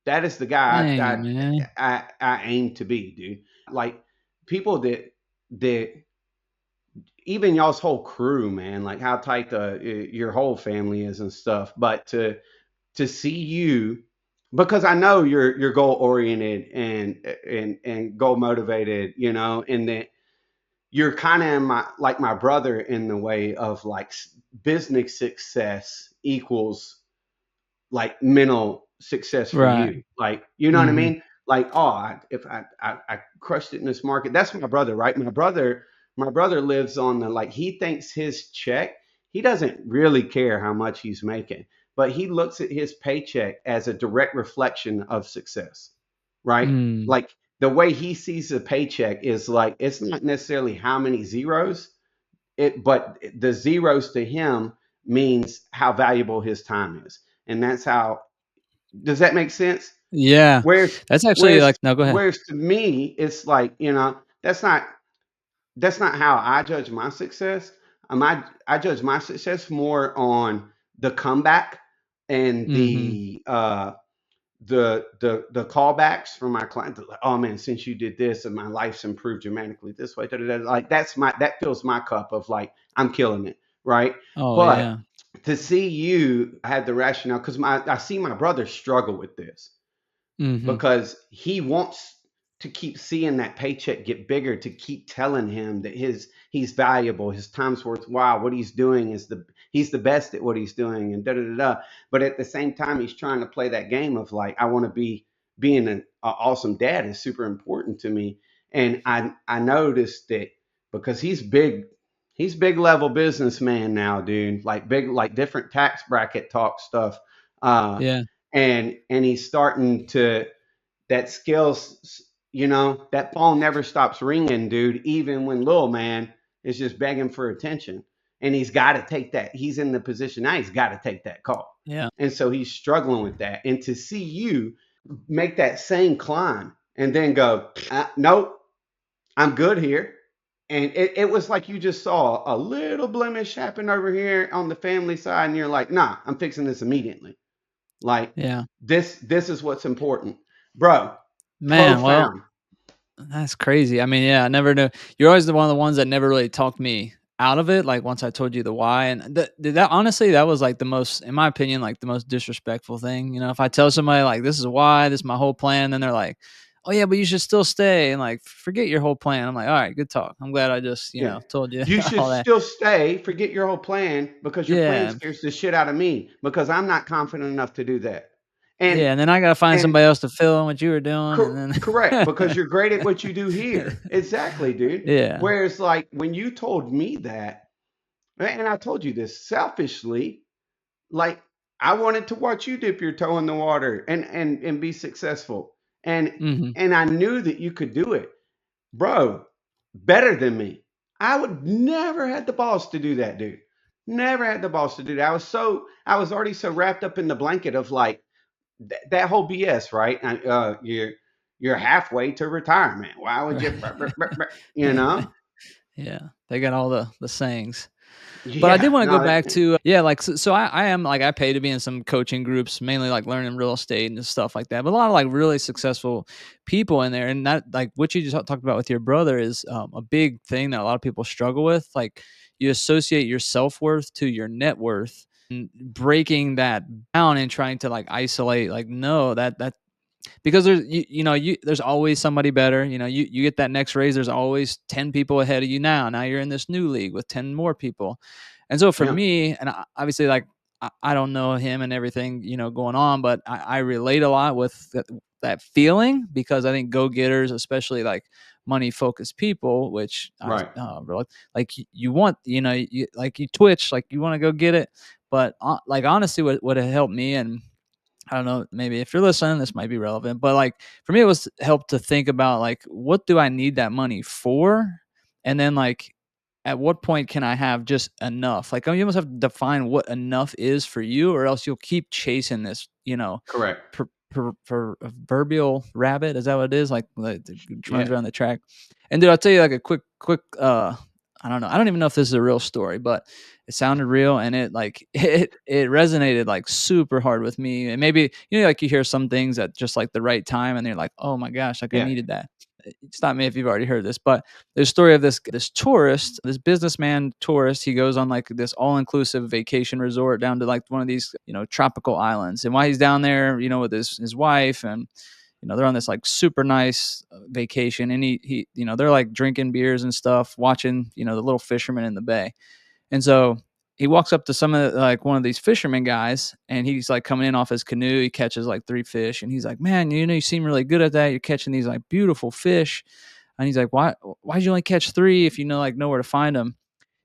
That is the guy Dang it, man. I aim to be, dude. Like, people that even y'all's whole crew, man, like how tight your whole family is and stuff. But to see you, because I know you're goal oriented and goal motivated, and that you're kind of my brother in the way of, like, business success equals, like, mental success for Right. you. Like, you know what I Mhm. mean? Like, oh, if I crushed it in this market, that's my brother, right? My brother lives on the, like, he thinks his check, he doesn't really care how much he's making, but he looks at his paycheck as a direct reflection of success, right? Mm. Like, the way he sees a paycheck is, like, it's not necessarily how many zeros, but the zeros to him means how valuable his time is. And that's how, does that make sense? Yeah. Whereas That's actually whereas like no, go ahead. whereas to me, it's like, that's not how I judge my success. I judge my success more on the comeback and Mhm. the callbacks from my clients. Like, oh man, since you did this and my life's improved dramatically this way, da, da, da. Like, that fills my cup of, like, I'm killing it, right? Oh, But yeah. to see you had the rationale, because I see my brother struggle with this, Mhm. because he wants to keep seeing that paycheck get bigger, to keep telling him that he's valuable, his time's worthwhile, what he's doing he's the best at what he's doing, and da da da da. But at the same time, he's trying to play that game of, like, I want to being an awesome dad is super important to me. And I noticed that, because he's big level businessman now, dude, like big, like different tax bracket talk stuff. uh Yeah. and he's starting to, that skills, that phone never stops ringing, dude, even when little man is just begging for attention. And he's got to take that. He's in the position now, he's got to take that call. Yeah. And so he's struggling with that. And to see you make that same climb and then go, nope, I'm good here. And it was like you just saw a little blemish happen over here on the family side, and you're like, nah, I'm fixing this immediately. Like Yeah. this is what's important, bro. Man, well, Profound. that's crazy. I mean, yeah, I never knew. You're always the one of the ones that never really talked me out of it. Like once I told you the why, and that honestly, that was like the most, in my opinion, like the most disrespectful thing. You know, if I tell somebody like this is why, this is my whole plan, then they're like, "Oh yeah, but you should still stay," and like forget your whole plan. I'm like, "All right, good talk. I'm glad I just Yeah. told you You should all that." still stay. Forget your whole plan because your plan Yeah, scares the shit out of me because I'm not confident enough to do that. And yeah, and then I gotta find and somebody else to fill in what you were doing, and correct, because then you're great at what you do here. Exactly, dude. yeah, Whereas like when you told me that, and I told you this selfishly, like I wanted to watch you dip your toe in the water and be successful. And hmm and I knew that you could do it. Bro, better than me. I would never had the balls to do that, dude. Never had the balls to do that. I was already so wrapped up in the blanket of like that whole BS, right? You're halfway to retirement. Why would you, you know? yeah, they got all the sayings. But I did Yeah, wanna go no, back to, yeah, like, so I am like, I pay to be in some coaching groups, mainly, like, learning real estate and stuff like that, but a lot of, like, really successful people in there, and that like, what you just talked about with your brother is, a big thing that a lot of people struggle with, like, you associate your self-worth to your net worth, and breaking that down and trying to, like, isolate, like, no, that because there's always somebody better. You get that next raise, there's always 10 people ahead of you. Now you're in this new league with 10 more people. And so for yeah, me, and obviously, like, I don't know him and everything going on, but I relate a lot with that feeling, because I think go-getters, especially like money focused people, which I right, really like, you want, like, you twitch, like you want to go get it. But like, honestly, what helped me, and I don't know, maybe if you're listening, this might be relevant, but like for me, it was help to think about, like, what do I need that money for? And then, like, at what point can I have just enough? Like, you almost have to define what enough is for you, or else you'll keep chasing this, correct. proverbial rabbit. Is that what it is? Like it runs Yeah, around the track. And dude, I'll tell you like a quick, I don't know. I don't even know if this is a real story, but it sounded real, and it like it resonated like super hard with me. And maybe like you hear some things at just like the right time, and you're like, oh my gosh, like I yeah, needed that. Stop me if you've already heard this, but there's a story of this tourist, this businessman tourist. He goes on like this all inclusive vacation resort down to like one of these tropical islands, and while he's down there, with his wife, and they're on this like super nice vacation, and he they're like drinking beers and stuff, watching the little fishermen in the bay. And so he walks up to some of like one of these fishermen guys, and he's like coming in off his canoe. He catches like 3 fish, and he's like, "Man, you seem really good at that. You're catching these like beautiful fish." And he's like, Why'd you only catch three if you know where to find them?"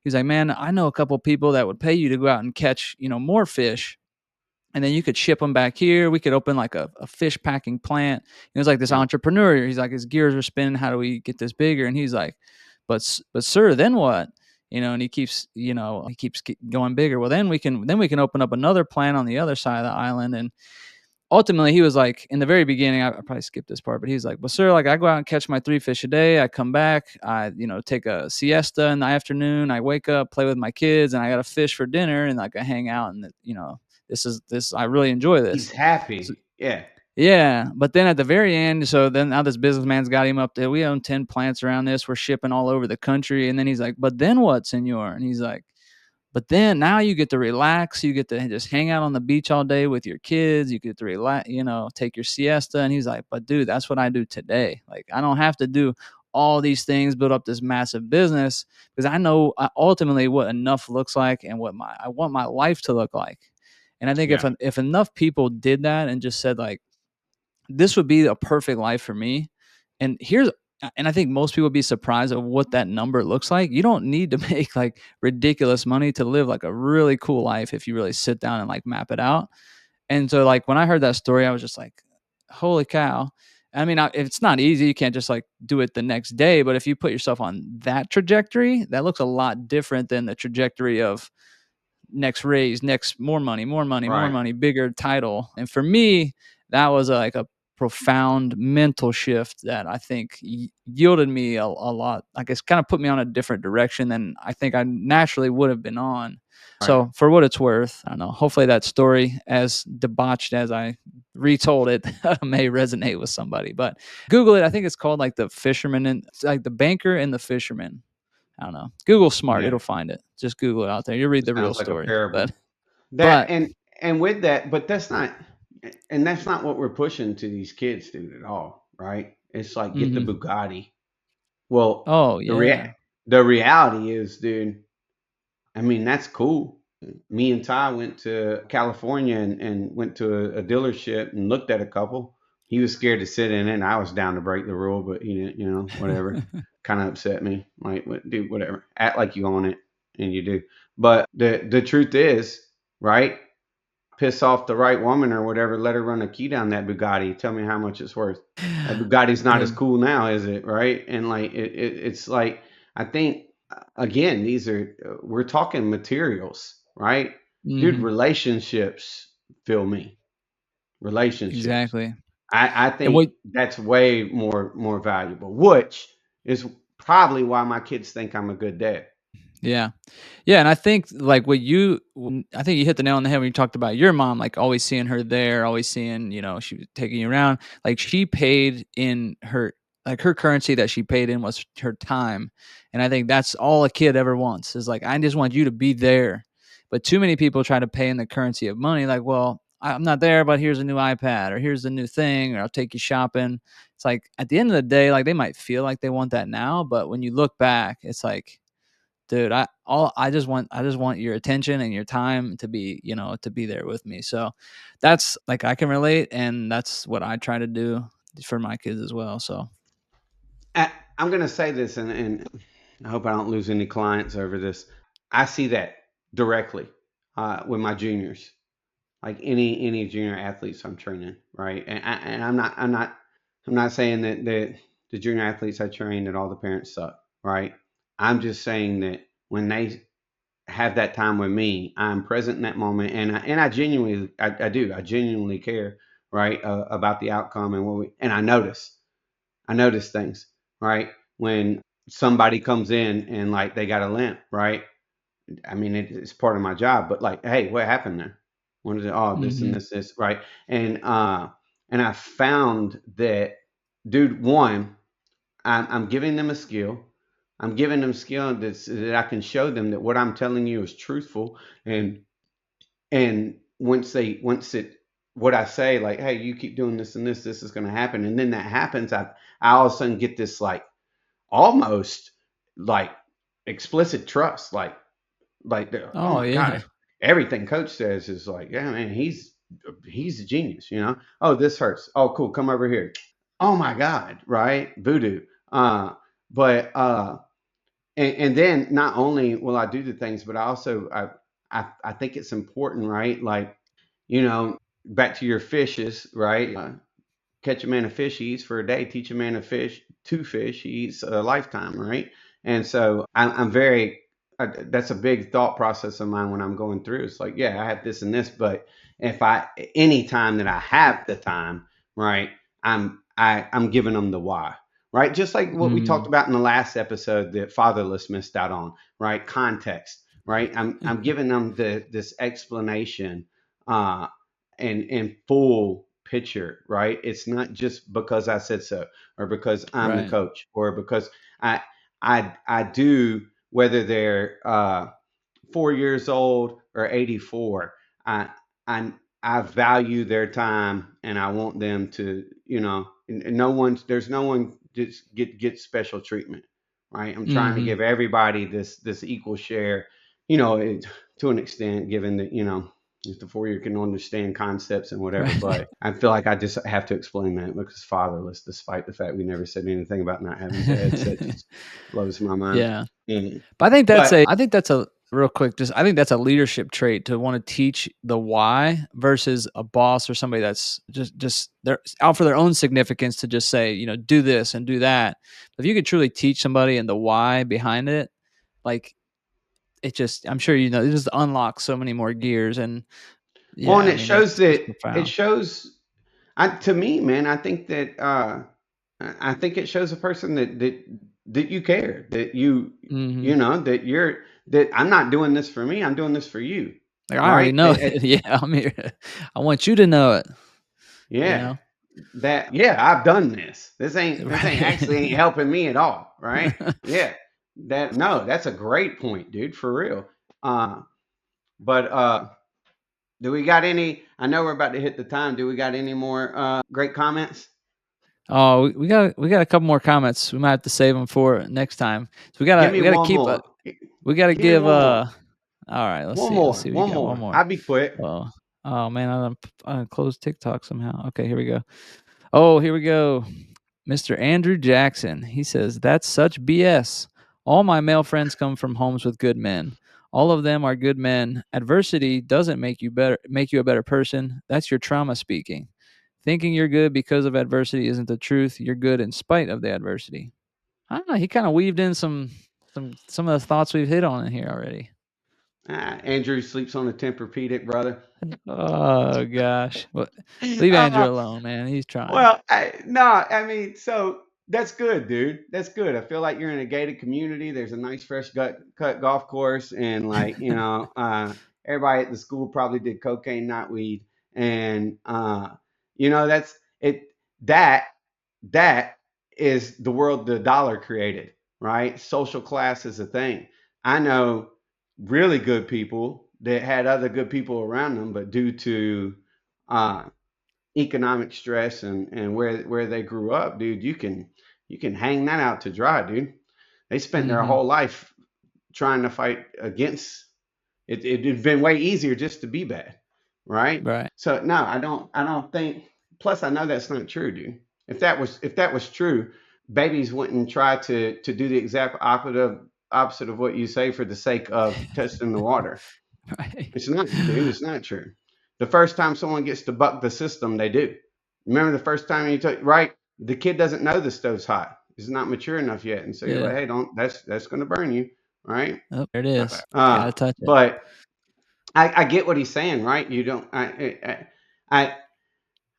He's like, "Man, I know a couple people that would pay you to go out and catch more fish, and then you could ship them back here. We could open like a fish packing plant." It was like this yeah. entrepreneur. He's like, his gears are spinning. How do we get this bigger? And he's like, but sir, then what? And he keeps going bigger. Well, then we can open up another plant on the other side of the island. And ultimately, he was like, in the very beginning, I probably skipped this part, but he's like, "Well, sir, like, I go out and catch my 3 fish a day. I come back, I take a siesta in the afternoon. I wake up, play with my kids, and I got a fish for dinner, and like I hang out, and this. I really enjoy He's this." So, happy. Yeah, yeah, but then at the very end, so then now this businessman's got him up there. We own 10 plants around this. We're shipping all over the country. And then he's like, "But then what, senor?" And he's like, "But then now you get to relax. You get to just hang out on the beach all day with your kids. You get to relax, take your siesta." And he's like, "But dude, that's what I do today. Like, I don't have to do all these things, build up this massive business, because I know ultimately what enough looks like, and what I want my life to look like." And I think yeah, if enough people did that and just said like, this would be a perfect life for me. And I think most people would be surprised of what that number looks like. You don't need to make like ridiculous money to live like a really cool life if you really sit down and like map it out. And so like when I heard that story, I was just like, holy cow. I mean, it's not easy. You can't just like do it the next day, but if you put yourself on that trajectory, that looks a lot different than the trajectory of next raise, next more money, more money, more right. money, bigger title. And for me, that was like a profound mental shift that I think yielded me a lot. I guess kind of put me on a different direction than I think I naturally would have been on. Right. So for what it's worth, I don't know. Hopefully that story, as debauched as I retold it, may resonate with somebody. But Google it. I think it's called like the fisherman and like the banker and the fisherman. I don't know. Google smart. Yeah. It'll find it. Just Google it out there. You'll read It the real sounds like a story. parable. That But and with that, but that's not what we're pushing to these kids, dude, at all, right? It's like get the mhm. Bugatti. Well, Oh the rea- yeah. the reality is, dude, I mean, that's cool. Me and Ty went to California and went to a dealership and looked at a couple. He was scared to sit in it, and I was down to break the rule, but whatever. Kind of upset me. Like, dude, whatever. Act like you own it, and you do. But the truth is, right? Piss off the right woman or whatever, let her run a key down that Bugatti. Tell me how much it's worth. That Bugatti's not as Hey, cool now, is it? Right? And like it's like I think again, these are we're talking materials, right? Dude, mhm. relationships fill me. Relationships. Exactly. I And think what that's way more valuable, which is probably why my kids think I'm a good dad. yeah. Yeah, and I think like I think you hit the nail on the head when you talked about your mom, like always seeing her there, always seeing, she was taking you around. Like she paid in her currency that she paid in was her time. And I think that's all a kid ever wants is like, I just want you to be there. But too many people try to pay in the currency of money, like, well, I'm not there, but here's a new iPad or here's a new thing, or I'll take you shopping. It's like at the end of the day, like they might feel like they want that now, but when you look back, it's like, dude, I just want your attention and your time to be, to be there with me. So that's like I can relate, and that's what I try to do for my kids as well. So I'm going to say this, and I hope I don't lose any clients over this. I see that directly with my juniors, like any junior athletes I'm training, right? And I'm not saying that the junior athletes I train that all the parents suck, right? I'm just saying that when they have that time with me, I'm present in that moment, and I genuinely I do I genuinely care, right, about the outcome and I notice things, right? When somebody comes in and like they got a limp, right? I mean, it's part of my job, but like, hey, what happened there? What is it? Oh, this and mhm, this, right? And I found that, dude, one, I'm giving them a skill. I'm giving them skill that I can show them that what I'm telling you is truthful. And once it what I say, like, hey, you keep doing this and this is going to happen, and then that happens, I all of a sudden get this like almost like explicit trust, oh oh my yeah, god, everything coach says is like, yeah, man, he's a genius, oh, this hurts, oh cool, come over here, oh my god, right, voodoo. Uh but uh and, and then not only will I do the things, but I think it's important, right, like, back to your fishes, right? Catch a man a fish, he eats for a day. Teach a man a fish to fish, he eats a lifetime, right? And so I'm very, that's a big thought process of mine when I'm going through. It's like, yeah, I have this and this, but if any time that I have the time, right, I'm giving them the why, right? Just like what we talked mhm, about in the last episode that Fatherless missed out on, right? Context, right? I'm giving them this explanation, uh, and full picture, right? It's not just because I said so, or because I'm the right, coach, or because I I do, whether they're 4 years old or 84. I I I value their time, and I want them to, and no one just get special treatment, right? I'm trying to mhm, give everybody this equal share, to an extent, given that, if the 4 year can understand concepts and whatever. right, But I feel like I just have to explain that because fatherless, despite the fact we never said anything about not having dads, that just blows my mind. yeah. Mm. But But I think that's a real quick, just I think that's a leadership trait to want to teach the why versus a boss or somebody that's just they're out for their own significance to just say, do this and do that. If you could truly teach somebody and the why behind it, like it just I'm sure it just unlocks so many more gears and Well, and yeah, I mean it's it profound. shows. To me, man, I think that I think it shows a person that you care, that Hmm. that that I'm not doing this for me, I'm doing this for you, Like, I already right? know it. Yeah, I'm here. I want you to know it. You Yeah, know, yeah, I've done this. This ain't actually ain't right? helping me at all, right? Yeah, that no, that's a great point, dude, for real. But do we got any? I know we're about to hit the time. Do we got any more great comments? Oh, we got a couple more comments. We might have to save them for next time. So Give me we gotta one keep more. we gotta Give me give one more. all right, let's One see. Let's more. see what you One got. One more. more. I'll be quick. Oh, oh man, I closed TikTok somehow. Okay, here we go. Oh, here we go. Mr. Andrew Jackson. He says, "That's such BS. All my male friends come from homes with good men. All of them are good men. Adversity doesn't make you a better person. That's your trauma speaking. Thinking you're good because of adversity isn't the truth. You're good in spite of the adversity." I don't know. He kind of weaved in some of the thoughts we've hit on in here already. Andrew sleeps on a Tempur-Pedic, brother. Oh gosh. Well, leave Andrew uh, alone, man. He's trying. well, no, I mean, so that's good, dude. That's good. I feel like you're in a gated community. There's a nice, fresh cut golf course, and like everybody at the school probably did cocaine, not weed, and that's it. That that is the world the dollar created, right? Social class is a thing. I know really good people that had other good people around them, but due to uh, economic stress and where they grew up, dude, you can hang that out to dry, dude. They spent their Mhm. whole life trying to fight against it. It'd been way easier just to be bad, right? Right. So no, I don't think. Plus, I know that's not true, dude. If that was true, babies wouldn't try to do the exact opposite of what you say for the sake of testing the water. Right. It's not, dude. It's not true. The first time someone gets to buck the system, they do. Remember the first time you took right? The kid doesn't know the stove's hot. He's not mature enough yet, and so you're like, Yeah. hey, don't. That's going to burn you, right? Oh, there it is. Gotta Uh, touch it. but I get what he's saying, right? You don't. I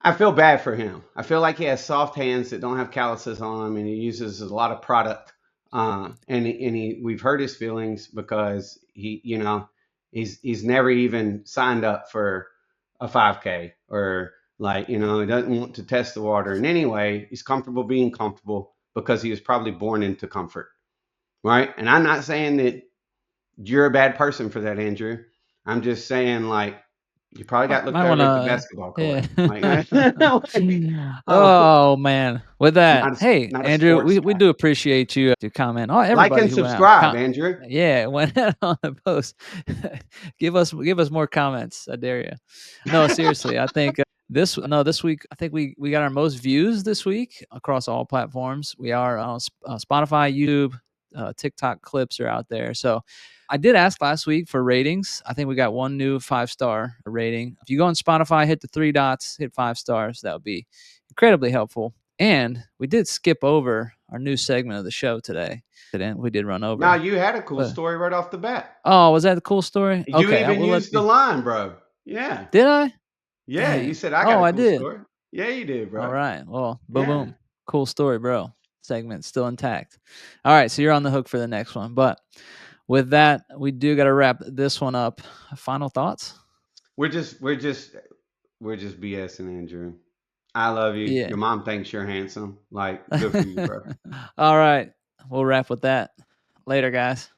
I feel bad for him. I feel like he has soft hands that don't have calluses on them, and he uses a lot of product. We've hurt his feelings because he's never even signed up for a 5K or like he doesn't want to test the water in any way. He's comfortable being comfortable because he was probably born into comfort, right? And I'm not saying that you're a bad person for that, Andrew. I'm just saying like you probably got looked Might over at the wanna basketball yeah. court. Like, oh, Oh, man. With that, hey, not a Andrew, sports we guy. do appreciate you to comment. Oh, Like everybody and who went out subscribe, Andrew. yeah, went out on the post. Give us more comments. I dare you. No, seriously, I think this week I think we got our most views this week across all platforms. We are on Spotify, YouTube, TikTok clips are out there. So I did ask last week for ratings. I think we got one new 5-star rating. If you go on Spotify, hit the three dots, hit 5 stars. That would be incredibly helpful. And we did skip over our new segment of the show today. We did run Now over. you had a cool But story right off the bat. oh, was that a cool story? You Okay, I even will let used the you. line, bro. Yeah. Did I? Yeah, you Dang. said I got Oh, a I cool did. story. Yeah, you did, All bro. right. Well, boom, Yeah. boom. Cool story, bro. Segment still intact. All right. So you're on the hook for the next one. But with that, we do got to wrap this one up. Final thoughts? We're just BSing, Andrew. I love you. Yeah. Your mom thinks you're handsome. Like, good for you, bro. All right. We'll wrap with that. Later, guys.